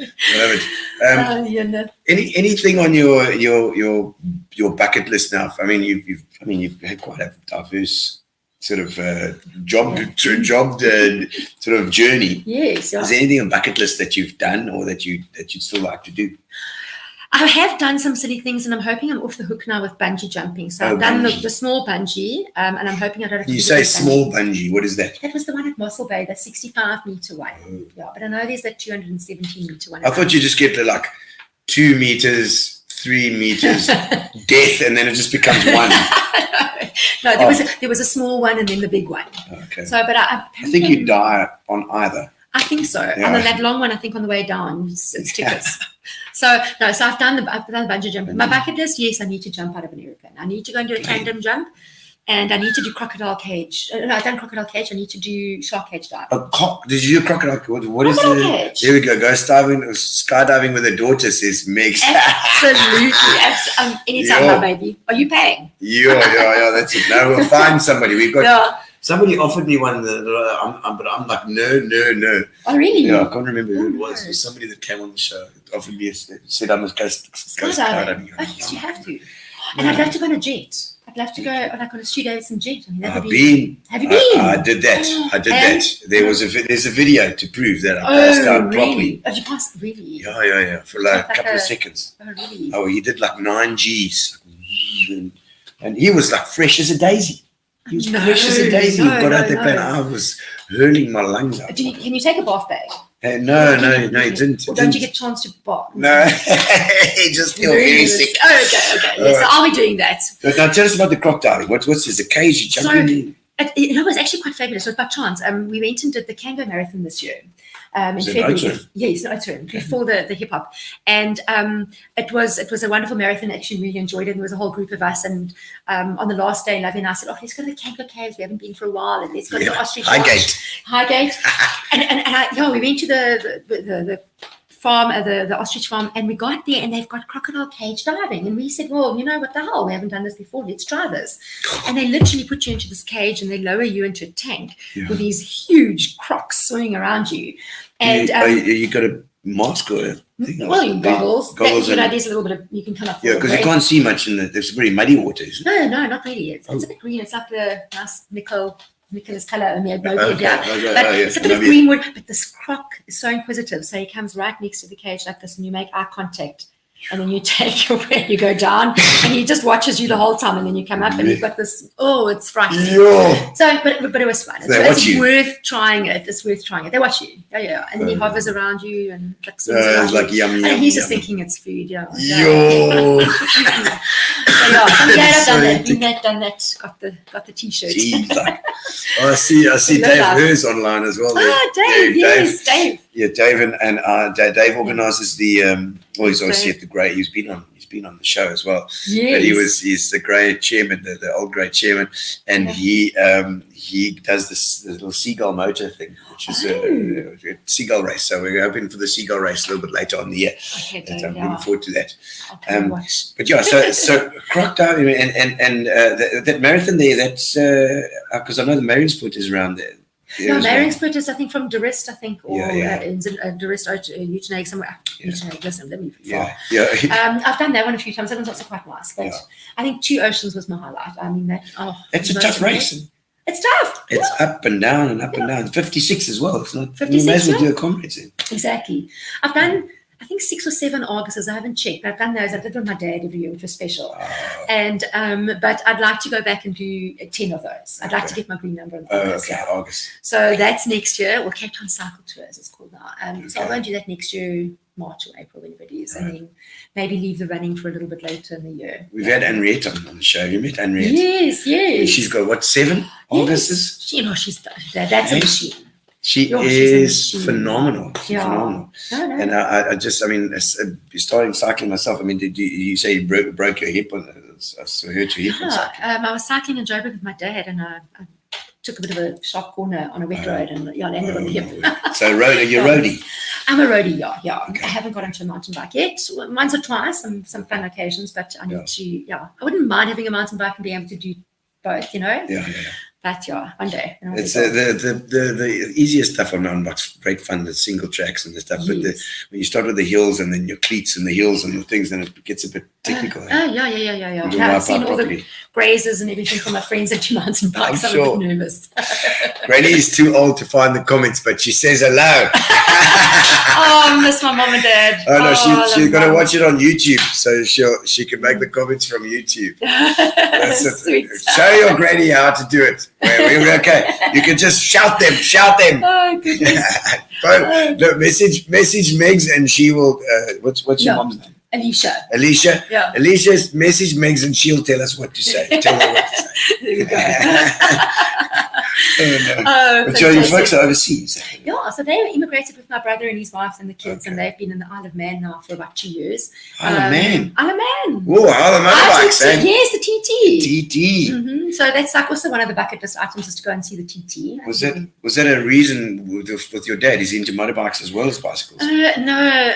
I love it. Yeah, no. Anything on your bucket list now? I mean, you've had quite a diverse sort of job sort of journey. Yes, yeah. Is there anything on bucket list that you've done or that you'd still like to do? I have done some silly things, and I'm hoping I'm off the hook now with bungee jumping. So I've done the small bungee, and I'm hoping I don't have to You do say the big small bungee. What is that? That was the one at Mossel Bay, the 65-meter one. Oh. Yeah, but I know there's that 217-meter one. I thought you just get like 2 meters, 3 meters, death, and then it just becomes one. No, there was a small one and then the big one. Okay. So, but I think you die on either. I think so. Yeah. And then that long one, I think on the way down, it's tickets. So I've done the bungee jumping. My bucket list, yes, I need to jump out of an airplane. I need to go and do a tandem jump, and I need to do crocodile cage. No, I've done crocodile cage. I need to do shark cage dive. Did you do crocodile? What is Crocodile it? cage. Here we go. Go skydiving with a daughter, says Meg. Absolutely. Anytime, Yeah. my baby. Are you paying? Yeah, that's it. No, we'll find somebody. We've got Yeah. somebody offered me one, but I'm like, no. Oh, really? Yeah, I can't remember who it was. no. It was somebody that came on the show. Offered me, said I must go Skydiving. skydiving. Oh, yes, you have to. And I'd love to go on a jet. I'd love to go like on a Stu Davidson jet. I mean, that I've would be. been. Have you been? I did that. I did And- that. There's a video to prove that I passed out properly. really? Oh, you passed really? Yeah. For like a Like couple of a- seconds. Oh, really? Oh, he did like 9 Gs. And he was like fresh as a daisy. He was fresh as a daisy. He got out there playing. I was hurling my lungs out. Can you take a bath bag? No, he didn't. Or don't you get a chance to bath? No, he just feel very sick. Oh, okay. Yes, so I'll be doing that. Now tell us about the croc diving. What's this? A cage you jump So- in? It was actually quite fabulous. So by chance, we went and did the Kango Marathon this year. In Was it February. Oudtshoorn? Yes, Oudtshoorn, before the hip hop. And it was a wonderful marathon. Actually really enjoyed it. There was a whole group of us. And on the last day, Lovey and I said, let's go to the Kango Caves. We haven't been for a while. And let's go to the ostrich Highgate. Highgate. and we went to the farm, the ostrich farm, and we got there and they've got crocodile cage diving. And we said, well, what the hell? We haven't done this before. Let's try this. And they literally put you into this cage and they lower you into a tank with these huge crocs swimming around you. And you got a mask or a thing? well, you goggles. Goggles and- There's a little bit of, you can come up. Yeah, because you can't see much in there's very muddy water, isn't it? No, not really. It's a bit green. It's like the nice Nicholas colour and the Okay, but yeah. it's a bit of green wood. But this croc is so inquisitive. So he comes right next to the cage like this, and you make eye contact, and then you take your way, you go down, and he just watches you the whole time, and then you come up, and you've got this. Oh, it's frightening. Yeah. So, but it was fun. They watch It's you. worth trying it. It's worth trying it. They watch you. Yeah. And then he hovers around you and like swims around It's like you. yum. And he's just thinking it's food. Yeah. Yo. So yeah, I'm glad I've done that. So Been that. Got the t-shirt. Jeez, like, I see Love Dave that. Hers online as well. Oh, Dave, yes, Dave. Yeah, Dave and Dave organises the. Well, he's obviously at the Grey. He's been on the show as well. Yes. But he's the Grey chairman, the old Grey chairman, and he does this little seagull motor thing, which is a seagull race. So we're hoping for the seagull race a little bit later on in the year. Okay, And I'm looking forward to that. I'll come and watch. But yeah, so croc diving and that marathon there. That's because I know the Mariensport is around there. No, Mariensport is, I think, from De Rest, I think, or Yeah. De Rest, Uitenhage, somewhere. Uitenhage, listen, let me fall. Yeah. I've done that one a few times. That one's also quite nice. But I think Two Oceans was my highlight. I mean, It's a tough race. It's tough. It's up and down and up and down. 56 as well. It's not. 56, you may as well do a Comrades in. Exactly. I've done, I think, 6 or 7 Arguses. I haven't checked. I've done those. I did with my dad every year, which was special. And but I'd like to go back and do 10 of those. I'd like to get my green number on those. August. So that's next year. Well, Cape Town Cycle Tours it's called now. So I'll go and do that next year, March or April, whenever it is, and then maybe leave the running for a little bit later in the year. We've had Henriette on the show. You met Henriette? Yes. She's got what, 7 Augusts? That's a machine. She she's a is machine. phenomenal. Yeah. Phenomenal. No. And I mean, starting cycling myself. I mean, did you say you broke your hip? I heard your hip on cycling. I was cycling in Joburg with my dad, and I took a bit of a sharp corner on a wet road, and landed on the hip. So you're roadie. I'm a roadie, yeah. Okay. I haven't got onto a mountain bike yet. Once or twice, some fun occasions, but I need to. I wouldn't mind having a mountain bike and being able to do both, Yeah. But one day. It's the easiest stuff on mountain bikes, great fun, the single tracks and the stuff. But when you start with the hills and then your cleats and the hills and the things, then it gets a bit technical. Yeah. I've seen all the grazes and everything from my friends that do mountain bikes. I'm a bit nervous. Granny is too old to find the comments, but she says hello. I miss my mom and dad. Oh no, she's got to watch it on YouTube, so she can make the comments from YouTube. That's Sweet. Show your granny how to do it. We're okay. You can just shout them. Oh goodness. No, message Megs and she will. What's your mom's name? Alicia. Yeah. Alicia's message Megs and she'll tell us what to say. Tell her what to say. There we go. But your folks are overseas. Yeah, so they immigrated with my brother and his wife and the kids, and they've been in the Isle of Man now for about 2 years. Isle of Man. Whoa, Isle of motorbikes, eh? Yes, the TT. TT. Mm-hmm. So that's like also one of the bucket list items is to go and see the TT. Was that a reason with your dad? Is he into motorbikes as well as bicycles? No,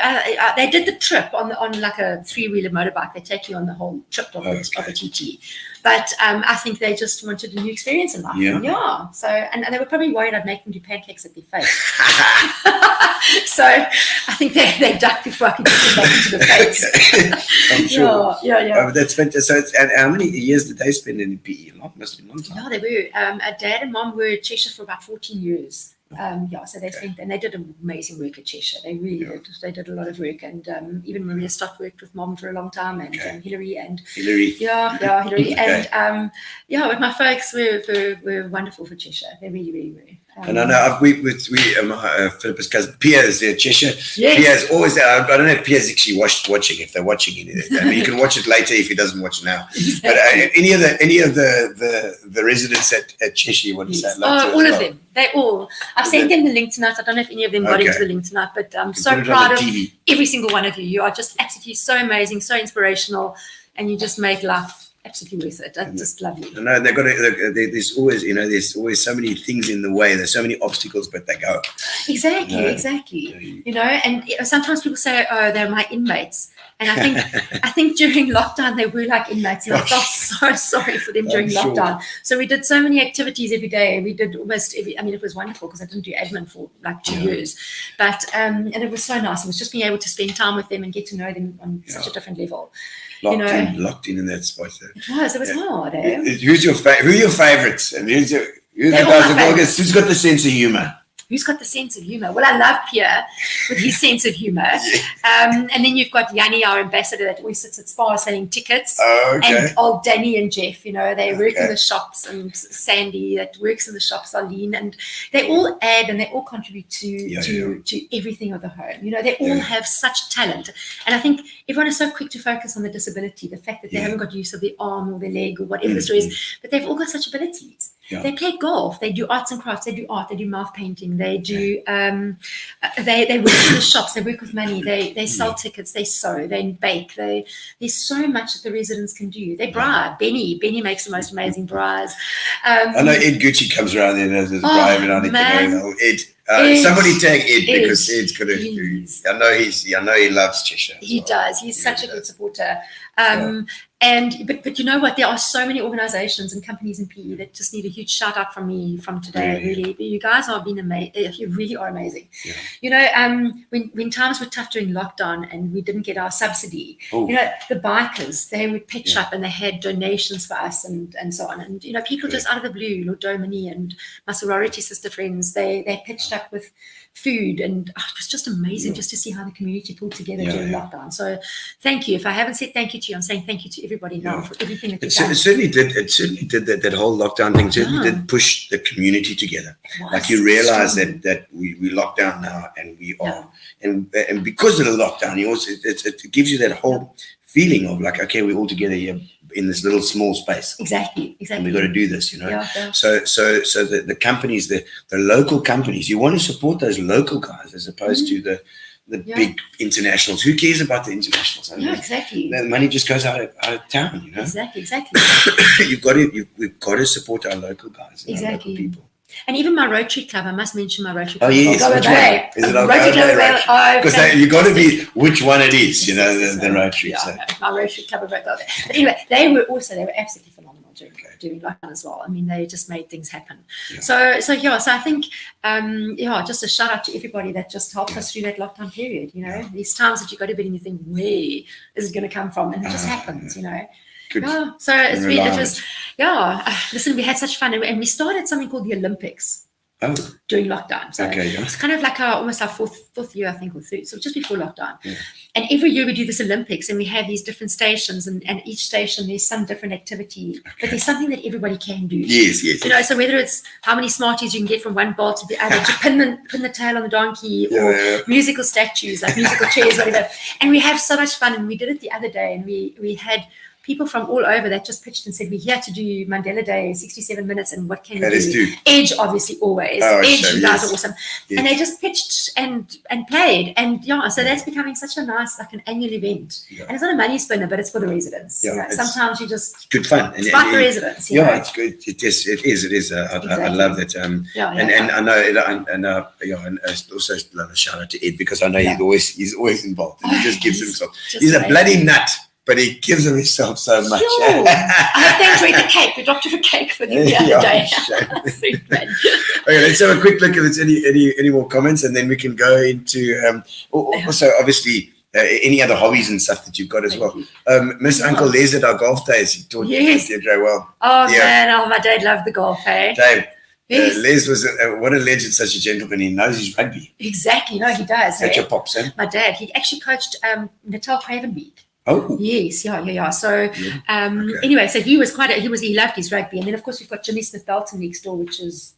they did the trip on like a 3-wheeler motorbike. They take you on the whole trip of a TT. But I think they just wanted a new experience in life. Yeah. So and they were probably worried I'd make them do pancakes at their face. So I think they ducked before I could get them back into the face. I'm sure. Yeah. That's fantastic. So and how many years did they spend in PE? Must have been a long time. Yeah, they were. Dad and Mom were at Cheshire for about 14 years. So they spent, and they did amazing work at Cheshire. They really did. They did a lot of work, and even Maria Stott worked with Mom for a long time, and Hillary. Hillary. Yeah, Hillary. And but my folks were wonderful for Cheshire. They really, really were. And I know Philippa's cousin Pia is there, Cheshire. Yes. Pia is always there. I don't know if Pia's actually watching. If they're watching it, I mean, you can watch it later if he doesn't watch it now. Exactly. But any of the residents at Cheshire, you want to say hello to? All of them. They all. I've sent them the link tonight. I don't know if any of them got into the link tonight, but I'm so proud of every single one of you. You are just absolutely so amazing, so inspirational, and you just make life absolutely worth it. I just love you. No, there's always so many things in the way. There's so many obstacles, but they go. Exactly. And sometimes people say, "Oh, they're my inmates," and I think during lockdown they were like inmates, and I felt so sorry for them during lockdown. So we did so many activities every day. We did almost every. I mean, it was wonderful because I didn't do admin for like 2 years, but and it was so nice. It was just being able to spend time with them and get to know them on such a different level. Locked in that spot. It was hard. Who are your favorites? And who's the guys who's got the sense of humor? Who's got the sense of humor? Well, I love Pierre with his sense of humor. And then you've got Yanni, our ambassador, that always sits at Spa selling tickets. And old Danny and Jeff, they work in the shops, and Sandy that works in the shops, Arlene, and they all add and they all contribute to everything of the home. They all have such talent. And I think everyone is so quick to focus on the disability, the fact that they haven't got use of their arm or their leg or whatever the story is, but they've all got such abilities. Yeah. They play golf. They do arts and crafts. They do art. They do mouth painting. They do. They work in the shops. They work with money. They sell tickets. They sew. They bake. There's so much that the residents can do. They bribe. Benny makes the most amazing brides. I know Ed Gucci comes around there and there's a bribe and I man. Ed. Ed. Somebody tag Ed because Ed, Ed's got to. please. I know he loves Cheshire. as He well. does. He's such a good supporter. But you know what? There are so many organizations and companies in PE that just need a huge shout out from me from today. Really, you guys have been amazing. You really are amazing. Yeah. You know, when times were tough during lockdown and we didn't get our subsidy, Oh. you know, the bikers, they would pitch up and they had donations for us and so on. And you know, people just out of the blue, Lord Domini and my sorority sister friends, they pitched up with food, and it was just amazing just to see how the community pulled together during lockdown. So thank you. If I haven't said thank you to you, I'm saying thank you to everybody now for everything that you've done. It certainly did that whole lockdown thing certainly did push the community together. Like you realize that we locked down now and we are and because of the lockdown, you also it gives you that whole feeling of like, okay, we're all together here in this little small space. Exactly. And we've got to do this, you know. Yeah. So the companies, the local companies, you want to support those local guys as opposed to the big internationals. Who cares about the internationals? I mean, Exactly. the money just goes out of town, you know. Exactly. We've got to support our local guys and our local people. And even my Rotary Club, I must mention my Rotary Club. Oh yes, which one? Is it Rotary Club? Because you got to be which one it is, you know, the Rotary. Yeah, So. my Rotary Club of Rotary. But anyway, they were absolutely phenomenal during lockdown as well. I mean, they just made things happen. Yeah. So I think just a shout out to everybody that just helped us through that lockdown period. You know, these times that you go to bed and you think, where is it going to come from? And it just happens, you know. Good. Yeah, so listen, we had such fun, and we started something called the Olympics during lockdown. So it's kind of like almost our fourth year, I think, or third, so just before lockdown. Yeah. And every year we do this Olympics, and we have these different stations, and each station there's some different activity, but there's something that everybody can do. Yes. You know, so whether it's how many Smarties you can get from one bowl to the other, to pin the tail on the donkey, or musical statues like musical chairs, whatever. And we have so much fun, and we did it the other day, and we had people from all over that just pitched and said, we're here to do Mandela Day, 67 minutes, and what can we do? Edge, obviously, always. Edge, you guys are awesome. Yes. And they just pitched and played. And so that's becoming such a nice, like an annual event. Yeah. And it's not a money spinner, but it's for the residents. Yeah, you know, sometimes you just... Good fun. It's about the residents. You know? It's good. It is. I love that. And I know, and also love a shout out to Ed, because I know he's always involved. And he just gives himself. He's a bloody nut. But he gives himself so much. Sure. I hope they enjoyed the cake. We dropped off a cake for them the other day. Okay, let's have a quick look if there's any more comments, and then we can go into also obviously any other hobbies and stuff that you've got as well. Miss Uncle Les at our golf days, he taught Diedre well. Oh man, my dad loved the golf, hey? Dave. Yes. Les was what a legend, such a gentleman. He knows his rugby. Exactly, no, he does. That's your pops, eh? My dad, he actually coached Natal Cravenbeek. Oh yes, yeah. So anyway, so he loved his rugby, and then of course we've got Jimmy Smith Belton next door, which is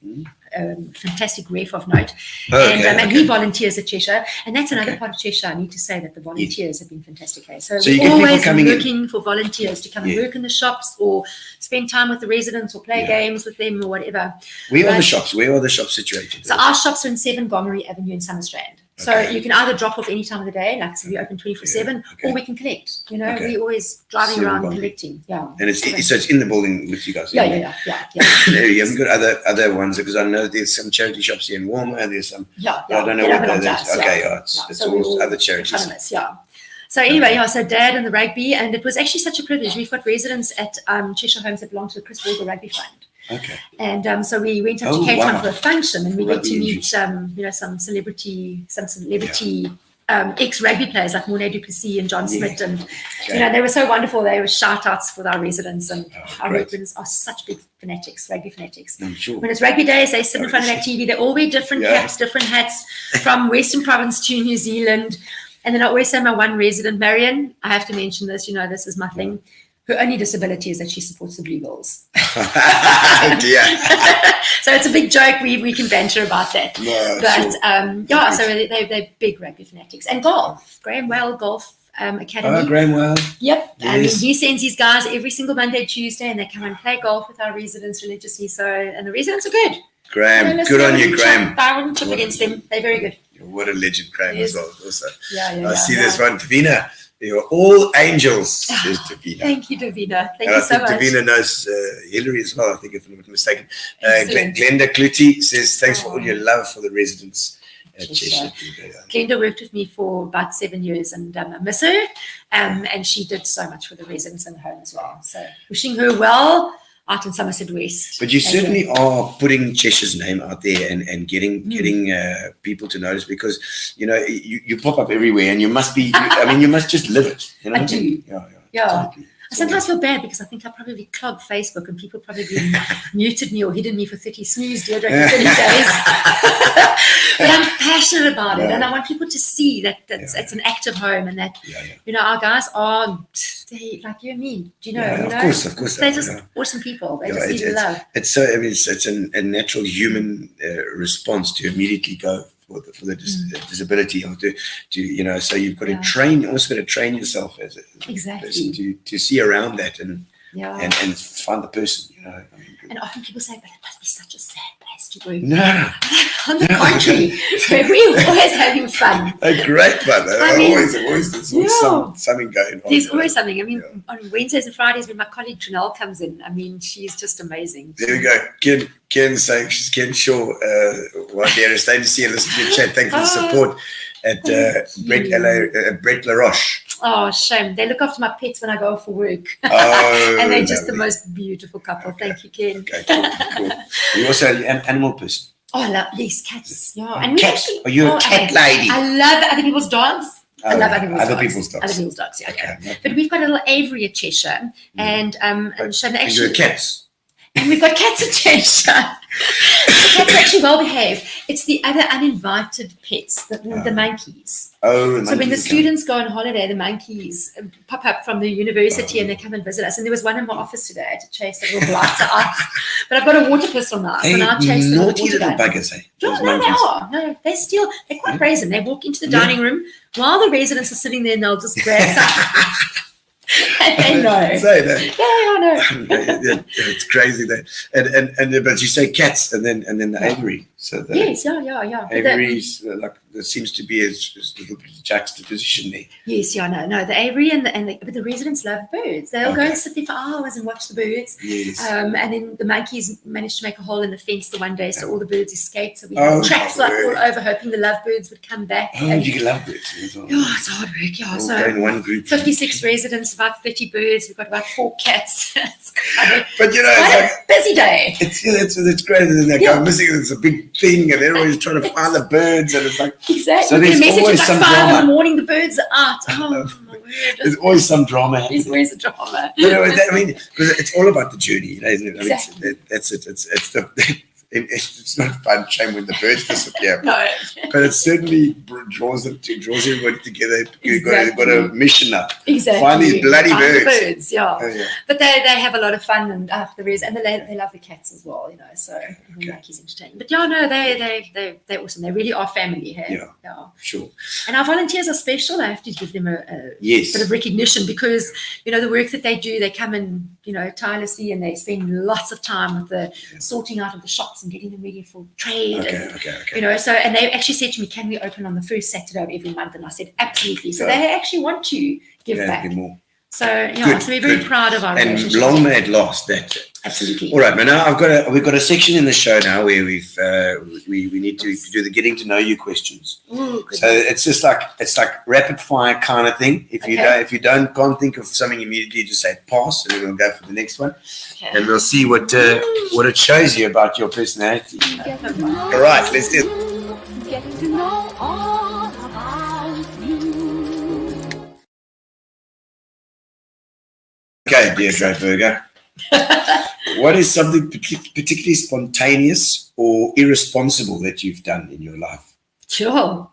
fantastic ref of note, and he volunteers at Cheshire, and that's another part of Cheshire. I need to say that the volunteers have been fantastic. So we're always looking for volunteers to come and work in the shops, or spend time with the residents, or play games with them, or whatever. Where are the shops? Where are the shops situated? So our shops are in 7 Gomery Avenue in Summerstrand. So you can either drop off any time of the day, like so we open 24/7, or we can collect. You know, we're always driving around and collecting. Yeah. And it's in the building with you guys. Yeah. You haven't got other ones, because I know there's some charity shops here in Walmer. There's some. I don't know what that is. Okay, it's all other charities. So anyway, so Dad and the rugby, and it was actually such a privilege. We've got residents at Cheshire Homes that belong to the Chris Burger Rugby Fund. Okay. And so we went up to Cape Town for a function, and we got to meet some celebrity ex-rugby players like Mornay Duplessis and John Smith, and they were so wonderful. They were shout-outs for our residents, and our residents are such big rugby fanatics. I'm sure. When it's rugby days, they sit in front of that TV. They all wear different caps, different hats, from Western Province to New Zealand. And then I always say my one resident, Marion, I have to mention this, this is my thing. Her only disability is that she supports the Bluebills. So it's a big joke. We can banter about that. So they're big rugby fanatics. And golf. Graham Well, golf Academy. Oh, Graham, well. Yep. I mean, Yes. he sends his guys every single Monday, Tuesday, and they come and play golf with our residents religiously. So, and the residents are good. Graham, good on you, Graham. I wouldn't chip against them. They're very good. What a legend, Graham, Yes. as well. Also, Yeah. I see this one, Davina. You're all angels, says Davina. Thank you, Davina. Thank And I you so think much. Davina knows Hillary as well, I think, if I'm not mistaken. Excellent. Glenda Clutie says, thanks for Oh. all your love for the residents at Cheshire. Cheshire. Glenda worked with me for about 7 years, and I miss her. And she did so much for the residents in the home as well. So wishing her well out in Somerset West. But you as certainly well. are putting Cheshire's name out there and getting people to notice, because you pop up everywhere and you must be. You must just live it. You know? I do. Yeah. Totally. I sometimes feel bad because I think I probably clogged Facebook and people probably muted me or hidden me for 30 snooze Diedre for 30 days. But I'm passionate about it, and I want people to see that it's an active home, and that our guys are like you and me. Do you know? Of course. They're just awesome people. They just need love. It's so. It's a natural human response to immediately go for the disability, or to so you've got to train. You also got to train yourself as a person to see around that and find the person. And often people say, "But it must be such a sad place to work." No. On the contrary, we're always having fun. A great fun. There's always something going on. There's always something. I mean, on Wednesdays and Fridays when my colleague Janelle comes in, I mean, she's just amazing. There we go. Ken saying she's Ken Shaw. One day, staying to see and listen to your chat. Thank you for the support at Brett LaRoche. Oh, shame. They look after my pets when I go for work. Oh, and they're just the most beautiful couple. Okay. Thank you, Ken. Okay, cool. You're also an animal person. Oh, I love these cats. Yeah. And we Cats. actually, Are you a cat lady? I love other people's dogs. I love other people's dogs. Other people's dogs. Other people's dogs, yeah. Okay. But we've got a little Avery at Cheshire. And Shona And actually. you're cats. And we've got cats at Cheshire. The cats are actually well behaved. It's the other uninvited pets, the monkeys. Oh, the So when the monkeys students go on holiday, the monkeys pop up from the university and they come and visit us. And there was one in my office today. I had to chase a little blighter out. But I've got a water pistol now. So now I chase them with a naughty water little gun. buggers, eh? No, Those they monkeys. are. No, they're quite brazen. They walk into the dining room while the residents are sitting there and they'll just grab something. And they know. Say that. Yeah, I know. It's crazy that, and but you say cats and then the Avery. So the Yes, yeah. But Avery's like there seems to be a little bit of juxtaposition there. Yes, yeah, no. The Avery but the residents love birds. They'll go and sit there for hours and watch the birds. Yes. And then the monkeys managed to make a hole in the fence the one day, so all the birds escaped. So we Oh, had traps my like word. all over, hoping the lovebirds would come back. Oh, And- you love birds as well. Oh, it's hard work, yeah. All So go in one group. 56 residents, about 30 birds. We've got about 4 cats. It's quite But you know, a it's like busy day. it's great, and then they go missing. It's a big thing, and everybody's trying to find the birds, and it's like Exactly. So We get there's a message always at some like 5 in drama. the morning. The birds are out. Oh my word! there's always some drama happening. There's always a drama. You know, because it's all about the journey, you know, isn't it? Exactly. That's it. It's not fun. Shame when the birds disappear, No. but it certainly draws everybody together. You've got a mission now. Exactly. Find these bloody Find the birds. birds, yeah. Oh, yeah. But they have a lot of fun, and they love the cats as well, you know. So the monkeys entertaining. But yeah, no, they're awesome. They really are family. Hey? Yeah. Sure. And our volunteers are special. I have to give them a Yes. bit of recognition because you know the work that they do. They come in, you know, tirelessly, and they spend lots of time with the sorting out of the shops and getting them ready for trade. Okay. You know, so and they actually said to me, "Can we open on the first Saturday of every month?" And I said, "Absolutely." So they actually want to give back. Give more. So yeah, Good, so we're very good. proud of our And relationship. long may it last. That. Absolutely. All right, but now we've got a section in the show now where we need to do the getting to know you questions. Ooh, good. So it's just like rapid fire kind of thing. If you can't think of something immediately, just say pass, and then we'll go for the next one, and we'll see what it shows you about your personality. All right, let's do it. Getting to know all about you. Okay, Diedre-Anne Burger. What is something particularly spontaneous or irresponsible that you've done in your life? Sure.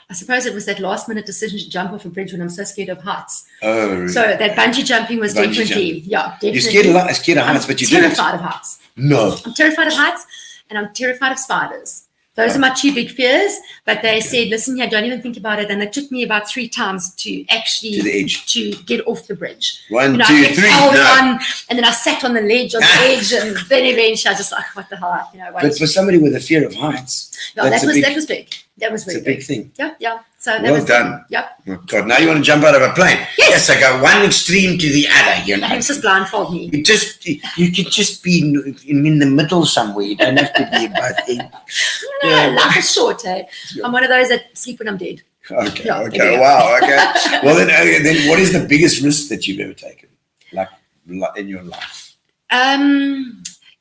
I suppose it was that last minute decision to jump off a bridge when I'm so scared of heights. Oh, really? So that bungee jumping was Bungee definitely. You're You're scared of heights, but you did it. terrified of heights. No. I'm terrified of heights, and I'm terrified of spiders. Those are my two big fears. But they said, listen here, don't even think about it. And it took me about 3 times to actually To the edge. to get off the bridge. 1, You know, 2, I kept 3. holding No. on, and then I sat on the ledge, and then eventually I just like, what the hell, you know. But for somebody with a fear of heights, No, that's that was big, big. That was very it's a big thing. Yeah, yeah. So that Well was done. Big. Yep. Oh, God, now you want to jump out of a plane? Yes. I go one extreme to the other. You know, He was just blindfold me. you could just be in the middle somewhere. You don't have to be about it. No, life is short, eh? I'm one of those that sleep when I'm dead. Okay, Yeah, okay, there we go. wow, okay. Well, then what is the biggest risk that you've ever taken, like in your life?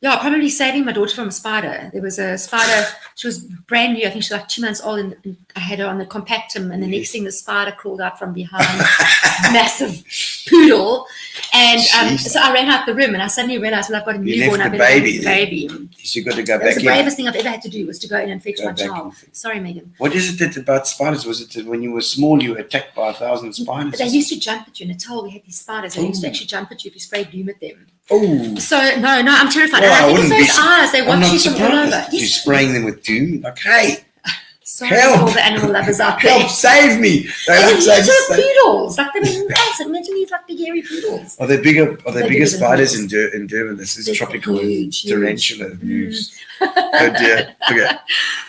Yeah, probably saving my daughter from a spider. There was a spider, she was brand new, I think she was like 2 months old, and I had her on the compactum, and the next thing the spider crawled out from behind, massive poodle. And so I ran out the room, and I suddenly realized, well, I've got a newborn, left I've the baby got a baby. So you got to go That was back the in. bravest thing I've ever had to do, was to go in and fetch Go my back child. in. Sorry, Megan. What is it about spiders? Was it that when you were small, you were attacked by 1,000 spiders? They used to jump at you. In a toll, we had these spiders. They used to actually jump at you if you sprayed doom at them. Oh, So, no, I'm terrified. Well, and I think wouldn't it's those eyes. They I'm watch not you from all over. surprised. You're spraying them with doom. Like, hey, Sorry, Help. all the animal lovers out there. help, save me! They They're like saying, poodles. Like they're massive. Imagine these like big hairy poodles. Are they bigger? Are they They're bigger bigger than spiders poodles. in Durban? This is They're tropical huge, tarantula news. Oh dear. Okay.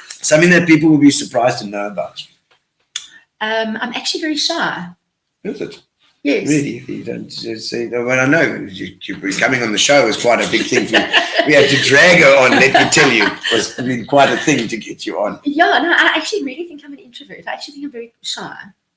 Something that people will be surprised to know about. I'm actually very shy. Is it? Yes. Really? You don't say. Well, I know you coming on the show was quite a big thing for you. We had to drag her on. Let me tell you, it was been quite a thing to get you on. Yeah, no, I actually really think I'm an introvert. I actually think I'm very shy.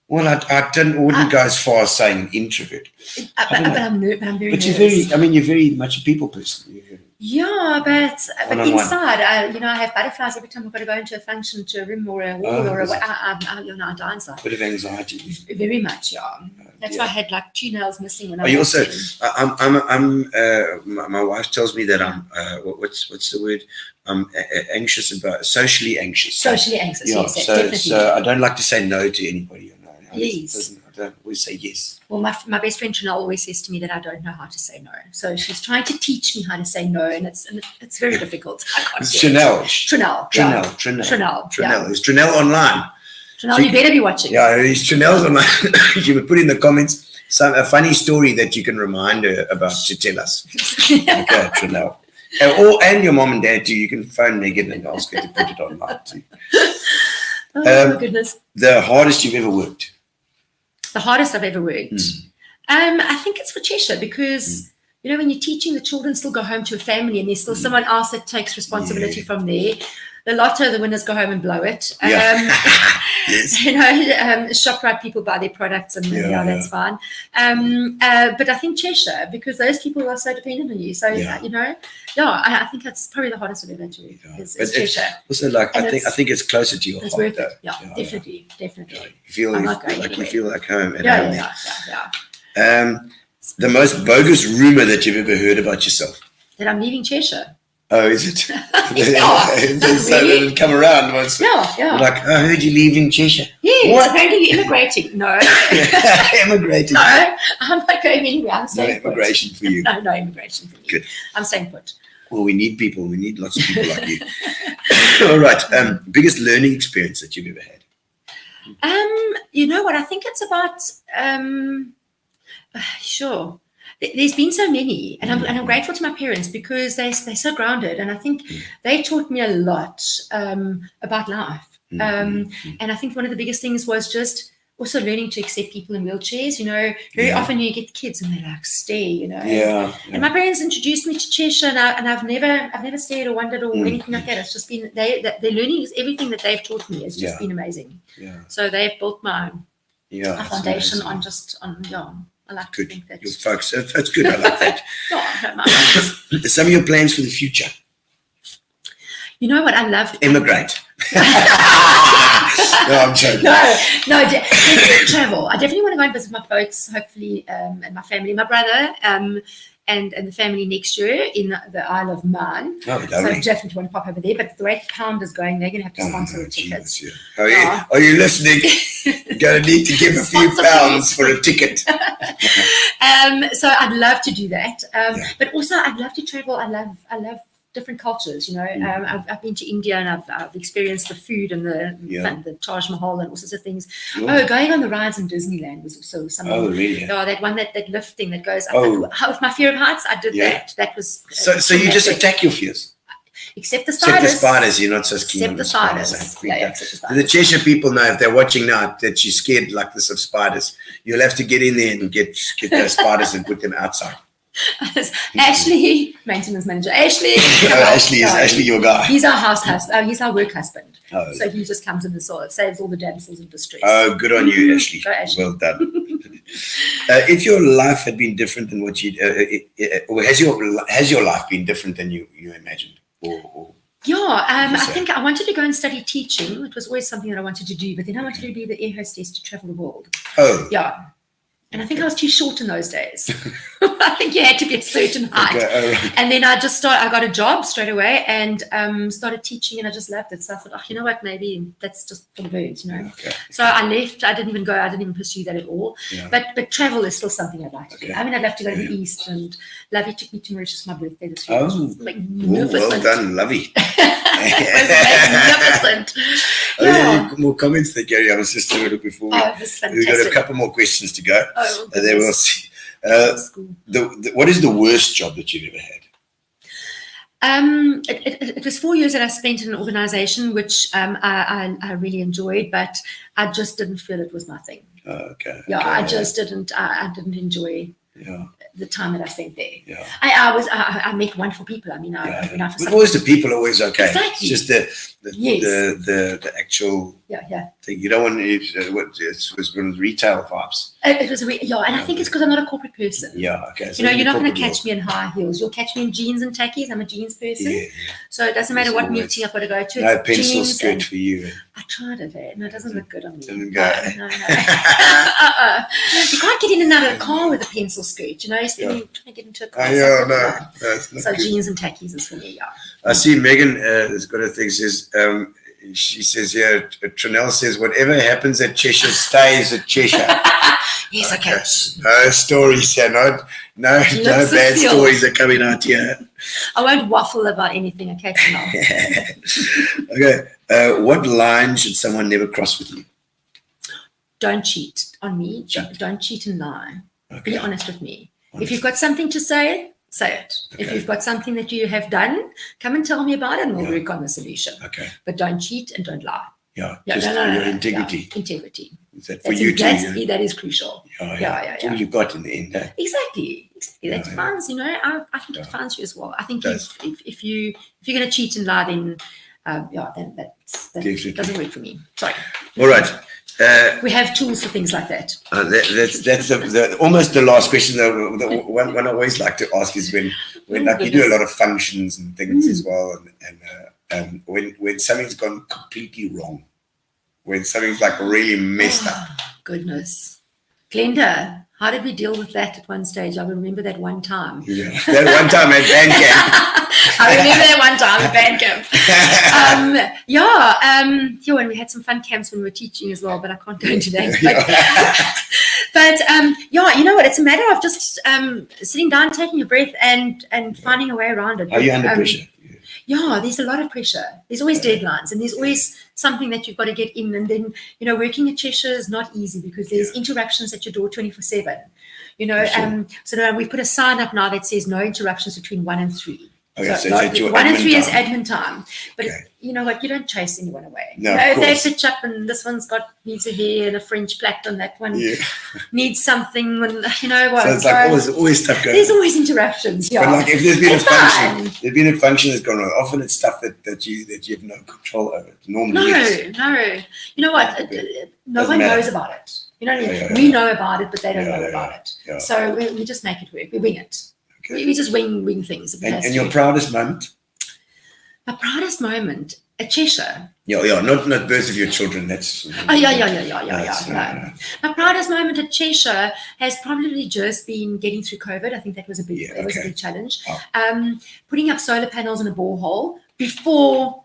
Well, I wouldn't go as far as saying an introvert. But I'm very But nervous. you're very much a people person. Yeah, but One-on-one. inside, I have butterflies every time I've got to go into a function, to a room or a hall or a. is it? I die inside. Bit of anxiety. Very much, yeah. That's yeah. why I had like 2 nails missing when I Are you was also? My wife tells me that I'm. What's the word? I'm anxious about socially anxious. socially anxious. Yeah. Yes, So definitely. I don't like to say no to anybody. You know. Yes. I don't always say yes. Well, my best friend Chanel always says to me that I don't know how to say no. So she's trying to teach me how to say no, and it's very difficult. I can't It's do it. Chanel. Trinell. Trinell. Yeah. Is Trinell online? Chanel, you better be watching. Yeah, it's Trinell's online. You would put in the comments a funny story that you can remind her about to tell us. Okay, Trinell. And your mom and dad too. You can phone Megan and ask her to put it online too. Oh, my goodness. The hardest you've ever worked? The hardest I've ever worked. I think it's for Cheshire because, you know, when you're teaching, the children still go home to a family and there's still someone else that takes responsibility from there. The lotto, the winners go home and blow it. Yes. You know, ShopRite people buy their products and that's fine. But I think Cheshire, because those people are so dependent on you. So, you know, I think that's probably the hardest I've ever had to do is Cheshire. Also, like And I think it's closer to your It's heart. worth it. Though. Yeah, definitely. You feel I'm not going like you anywhere. feel like home at Yeah, home. yeah. The most bogus rumor that you've ever heard about yourself. That I'm leaving Cheshire. Oh, is it? So really? it'll come around once. Yeah. Like, I heard you're leaving Cheshire. Yes, What? apparently you're immigrating. No. Immigrating. No, I'm not going anywhere. I'm No staying put. immigration for you. No immigration for me. Good. I'm staying put. Well, we need people. We need lots of people like you. All right. Biggest learning experience that you've ever had? You know what? I think it's about sure. There's been so many, and I'm grateful to my parents because they're so grounded, and I think they taught me a lot about life. And I think one of the biggest things was just also learning to accept people in wheelchairs. You know, very often you get kids and they like stare. You know, and my parents introduced me to Cheshire, and I've never stared or wondered or anything like that. It's just been their learning is everything that they've taught me has just been amazing. Yeah. So they've built my foundation amazing. on I like Good. to think that. Your folks. That's good. I like that. I don't mind. Some of your plans for the future? You know what I love? Immigrate. No, I'm joking. No, definitely travel. I definitely want to go and visit my folks, hopefully, and my family, my brother, and the family next year in the Isle of Man. Oh, So I lovely. definitely want to pop over there. But the rate pound is going, they're going to have to sponsor the tickets. Jesus, yeah. Are you listening? You're going to need to give a few Sponsor, pounds for a ticket. So I'd love to do that. But also I'd love to travel. I love different cultures. I've been to India and I've experienced the food and the Taj Mahal and all sorts of things. Oh, going on the rides in Disneyland was also something. Oh, really? Yeah, that one, that lift thing that goes up. With my fear of heights, I did that. That was so you just attack your fears. Except the spiders. Except the spiders, you're not so keen on the spiders. Except the spiders. The Cheshire people know, if they're watching now, that she's scared like this of spiders. You'll have to get in there and get those spiders and put them outside. Ashley, maintenance manager. Ashley. Ashley your guy. He's our house husband. He's our work husband. Oh. So he just comes in the soil, saves all the damsels in distress. Oh, good on you, Ashley. Go, Ashley. Well done. If your life had been different than what you, or has your life been different than you imagined? I think I wanted to go and study teaching. It was always something that I wanted to do, but then I wanted to be the air hostess to travel the world. Oh. Yeah. And I think I was too short in those days. I think you had to be a certain height. Okay, right. And then I got a job straight away and started teaching, and I just loved it. So I thought, you know what, maybe that's just for the birds, Okay. So I left. I didn't even pursue that at all. Yeah. But travel is still something I'd like to do. I mean, I'd love to go to the East, and Lovey took me to Mauritius for my birthday this year. Oh, well done, Lovey. It was magnificent. More comments there, Gary. I was just doing it before. We've got a couple more questions to go. And then we'll see. What is the worst job that you've ever had? It was 4 years that I spent in an organization which I really enjoyed, but I just didn't feel it was my thing. Okay. Yeah, okay. I just didn't. I didn't enjoy. Yeah. The time that I spent there. Yeah. I met wonderful people. I mean, but always the people are always okay. Exactly. It's just the actual thing. You don't want it was retail vibes. It was and I think it's because I'm not a corporate person. Yeah, okay. So you're not going to catch me in high heels. You'll catch me in jeans and tackies. I'm a jeans person. Yeah. So it doesn't matter what meeting I've got to go to. No pencil skirt for you. I tried it. No, it doesn't look good on me. Didn't go. No. You can't get in and out of a car with a pencil skirt. You're trying to get into a car. So jeans and tackies is for me. Yeah. I see Megan has got a thing. Says she says here. Trinell says whatever happens at Cheshire stays at Cheshire. Yes, okay. No stories here. No bad stories are coming out here. I won't waffle about anything. Okay, Trinell. Okay. What line should someone never cross with you? Don't cheat on me. Don't cheat and lie. Okay. Be honest with me. If you've got something to say, say it. Okay. If you've got something that you have done, come and tell me about it and we'll work on the solution. Okay. But don't cheat and don't lie. Yeah. Your integrity. Yeah. Integrity. Is that for you too? That is crucial. Yeah. All you got in the end. Exactly. That defines, I think it defines you as well. I think if you're going to cheat and lie, then that doesn't work for me. Sorry. All right. We have tools for things like that. That's almost the last question. The one I always like to ask is when you do a lot of functions and things as well, and when something's gone completely wrong, when something's like really messed up. Goodness, Glenda, how did we deal with that at one stage? I remember that one time. Yeah, that one time at band camp. I remember that one time at band camp. And we had some fun camps when we were teaching as well, but I can't go into that. But you know what? It's a matter of just sitting down, taking a breath, and finding a way around it. Are you under pressure? Yeah, there's a lot of pressure. There's always deadlines, and there's always something that you've got to get in. And then, working at Cheshire is not easy because there's interruptions at your door 24/7. Sure. So we put a sign up now that says no interruptions between 1 and 3. Okay, so 1 and 3 is admin time. But you know what? You don't chase anyone away. No, if they pitch up and this one's needs a hair and a French plait and that one needs something, and you know what? So it's like always stuff going. There's always interruptions. Yeah. But like if there's been a function that's gone wrong, often it's stuff that you have no control over. Normally, no. You know what? No one knows about it. You know what I mean? We know about it, but they don't know about it. Yeah. So we just make it work. We wing it. Okay. We just wing things. And your proudest moment? My proudest moment at Cheshire. Not birth of your children. That's. No. My proudest moment at Cheshire has probably just been getting through COVID. I think that was a big challenge. Oh. Putting up solar panels in a borehole before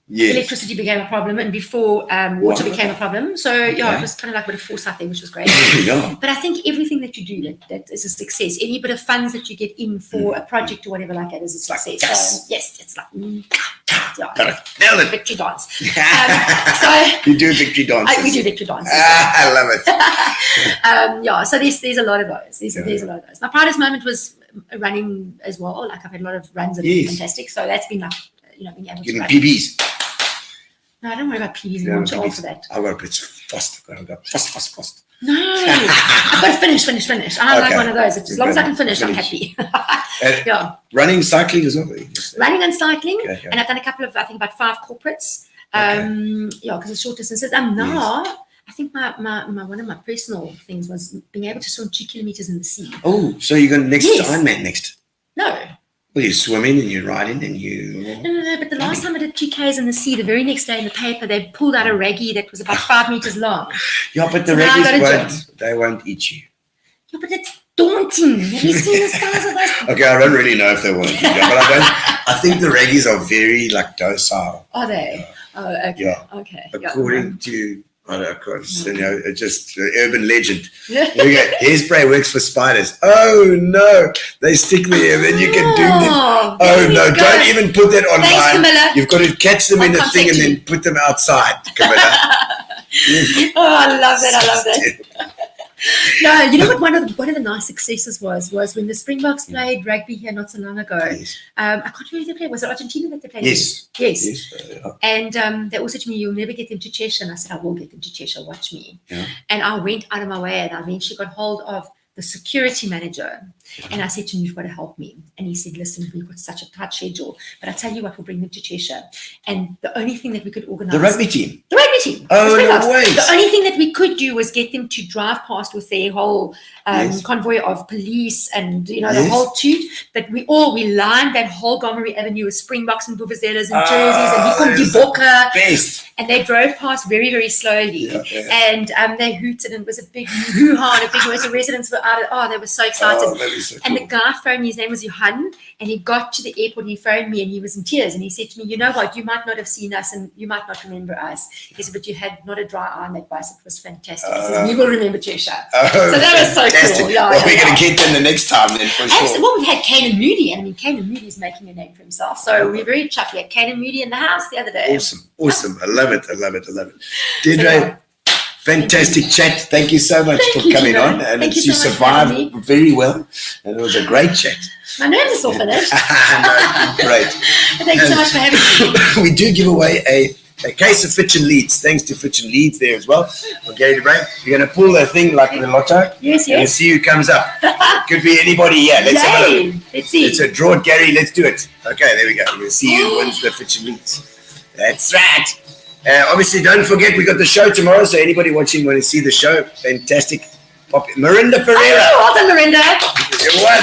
Yes. electricity became a problem and before water Wow. became a problem. So yeah, Okay. it was kind of like a bit of foresight there, which was great. Yeah. But I think everything that you do that is a success. Any bit of funds that you get in for a project or whatever like that is a success. yes. Yes, it's like Got it. Nailed it. victory dance. You do victory dances. We do victory dances. I love it. Yeah, so there's a lot of those. There's a lot of those. My proudest moment was running as well. Like I've had a lot of runs and Yes. fantastic. So that's been like, being able to Getting run. PBs. No, I don't worry about PBs. Yeah, I'm too old PBs. for that. I've got to put fast. I've got fast. No, I've got to finish. I'm like Okay. one of those. As long as I can finish, I'm Finish. happy. Yeah. Running, cycling as well. Running and cycling, Okay. and I've done a couple of, I think about 5 corporates. Because it's short distances. And now, I think my one of my personal things was being able to swim 2 kilometers in the sea. Oh, so you're going next Yes. to Ironman next? No, Well, you're swimming and you're riding and you. no. But the last time I did 2Ks in the sea, the very next day in the paper, they pulled out a raggy that was about 5 meters long. Yeah, but the So now I gotta reggies they won't eat you. Yeah, but it's daunting. Have you seen the size of those? Okay, I don't really know if they won't eat you, but I think the reggies are very docile. Are they? Oh, okay. Yeah. Okay. According to, I don't know, it's just urban legend. Yeah. There we go. Hairspray works for spiders. Oh no, they stick there and then you can do them. Oh, Oh there no, you go. don't even put that online. Thanks, Camilla. You've got to catch them in I'll the thing and contact you. then put them outside, Camilla. Oh, I love that. No, you know what? One of the nice successes was when the Springboks played rugby here not so long ago. Yes. I can't remember who they played. Was it Argentina that they played? Yes. Yes. Yes. And they all said to me, "You'll never get them to Cheshire." And I said, "I will get them to Cheshire. Watch me." Yeah. And I went out of my way, and I eventually got hold of the security manager, and I said to him, "You've got to help me." And he said, "Listen, we've got such a tight schedule, but I tell you what, we'll bring them to Cheshire." And the only thing that we could organise The rugby team. the rugby team. Oh, The no Springboks. ways. The only thing that we could do was get them to drive past with their whole Yes. convoy of police and the Yes. whole toot. But we lined that whole Gomery Avenue with Springboks and vuvuzelas and jerseys and that is Boka. Best. And they drove past very, very slowly. Yeah. And they hooted and it was a big hoo-ha and a big noise. The residents were they were so excited. Oh, that is so And cool. the guy phoned me, his name was Johan, and he got to the airport and he phoned me and he was in tears and he said to me, "You know what, you might not have seen us and you might not remember us." He said, "But you had not a dry eye on that bus. It was fantastic." He said, "You will remember Cheshire." Oh, So that was so fantastic. cool. Yeah, Well, yeah, we're going yeah. to get them the next time then for Absolutely. sure. Well, we've had Kane and Moody, and I mean, Kane and Moody is making a name for himself. So we're very chuffed. We had Kane and Moody in the house the other day. Awesome. I love it. Deirdre, yeah. Fantastic chat. Thank you so much Thank for you, coming Gino. on. And Thank you you so much for having survived me. very well. And it was a great chat. My nerves are still finished. No, great. Thank you so much for having me. We do give away a case of Fitch and Leeds. Thanks to Fitch and Leeds there as well. Okay, Deirdre, you're going to pull the thing like the lotto. Yes, And yes. see who comes up. Could be anybody here. Let's have a look. Yay. Let's see. It's a draw, Gary. Let's do it. Okay, there we go. We'll see who wins the Fitch and Leeds. That's right. Obviously, don't forget we got the show tomorrow. So anybody watching want to see the show? Fantastic. Mirinda Ferreira. Oh, well done, Miranda. You won.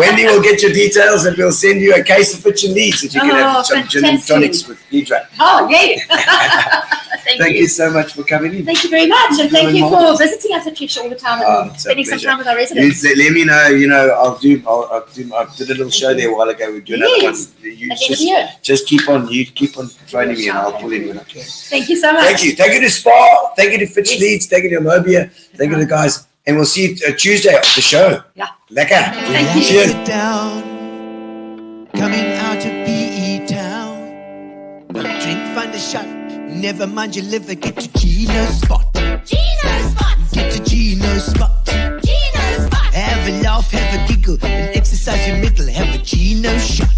Wendy will get your details and we'll send you a case of Fitch and Leeds if you can have some gin and fantastic. tonics with Deidre. Oh, yay. Thank You so much for coming in. Thank you very much. And thank you for visiting us at Cheshire all the time and It's a spending some pleasure. time with our residents. Let me know. I did a little show there a while ago. We'll do another Yes. one. You At the end of the year. just keep on phoning me and I'll pull in when I can. Thank you so much. Thank you. Thank you to Spa. Thank you to Fitch Yes. Leeds. Thank you to Mobia. Thank you to the guys. And we'll see you Tuesday at the show. Yeah. Lekker. Thank you. Cheers. Sit down, coming out of PE town. Drink, find a shot. Never mind your liver, get to Gino's spot. Gino spot. Get to Gino's spot. Gino spot. Have a laugh, have a giggle, and exercise your middle. Have a Gino shot.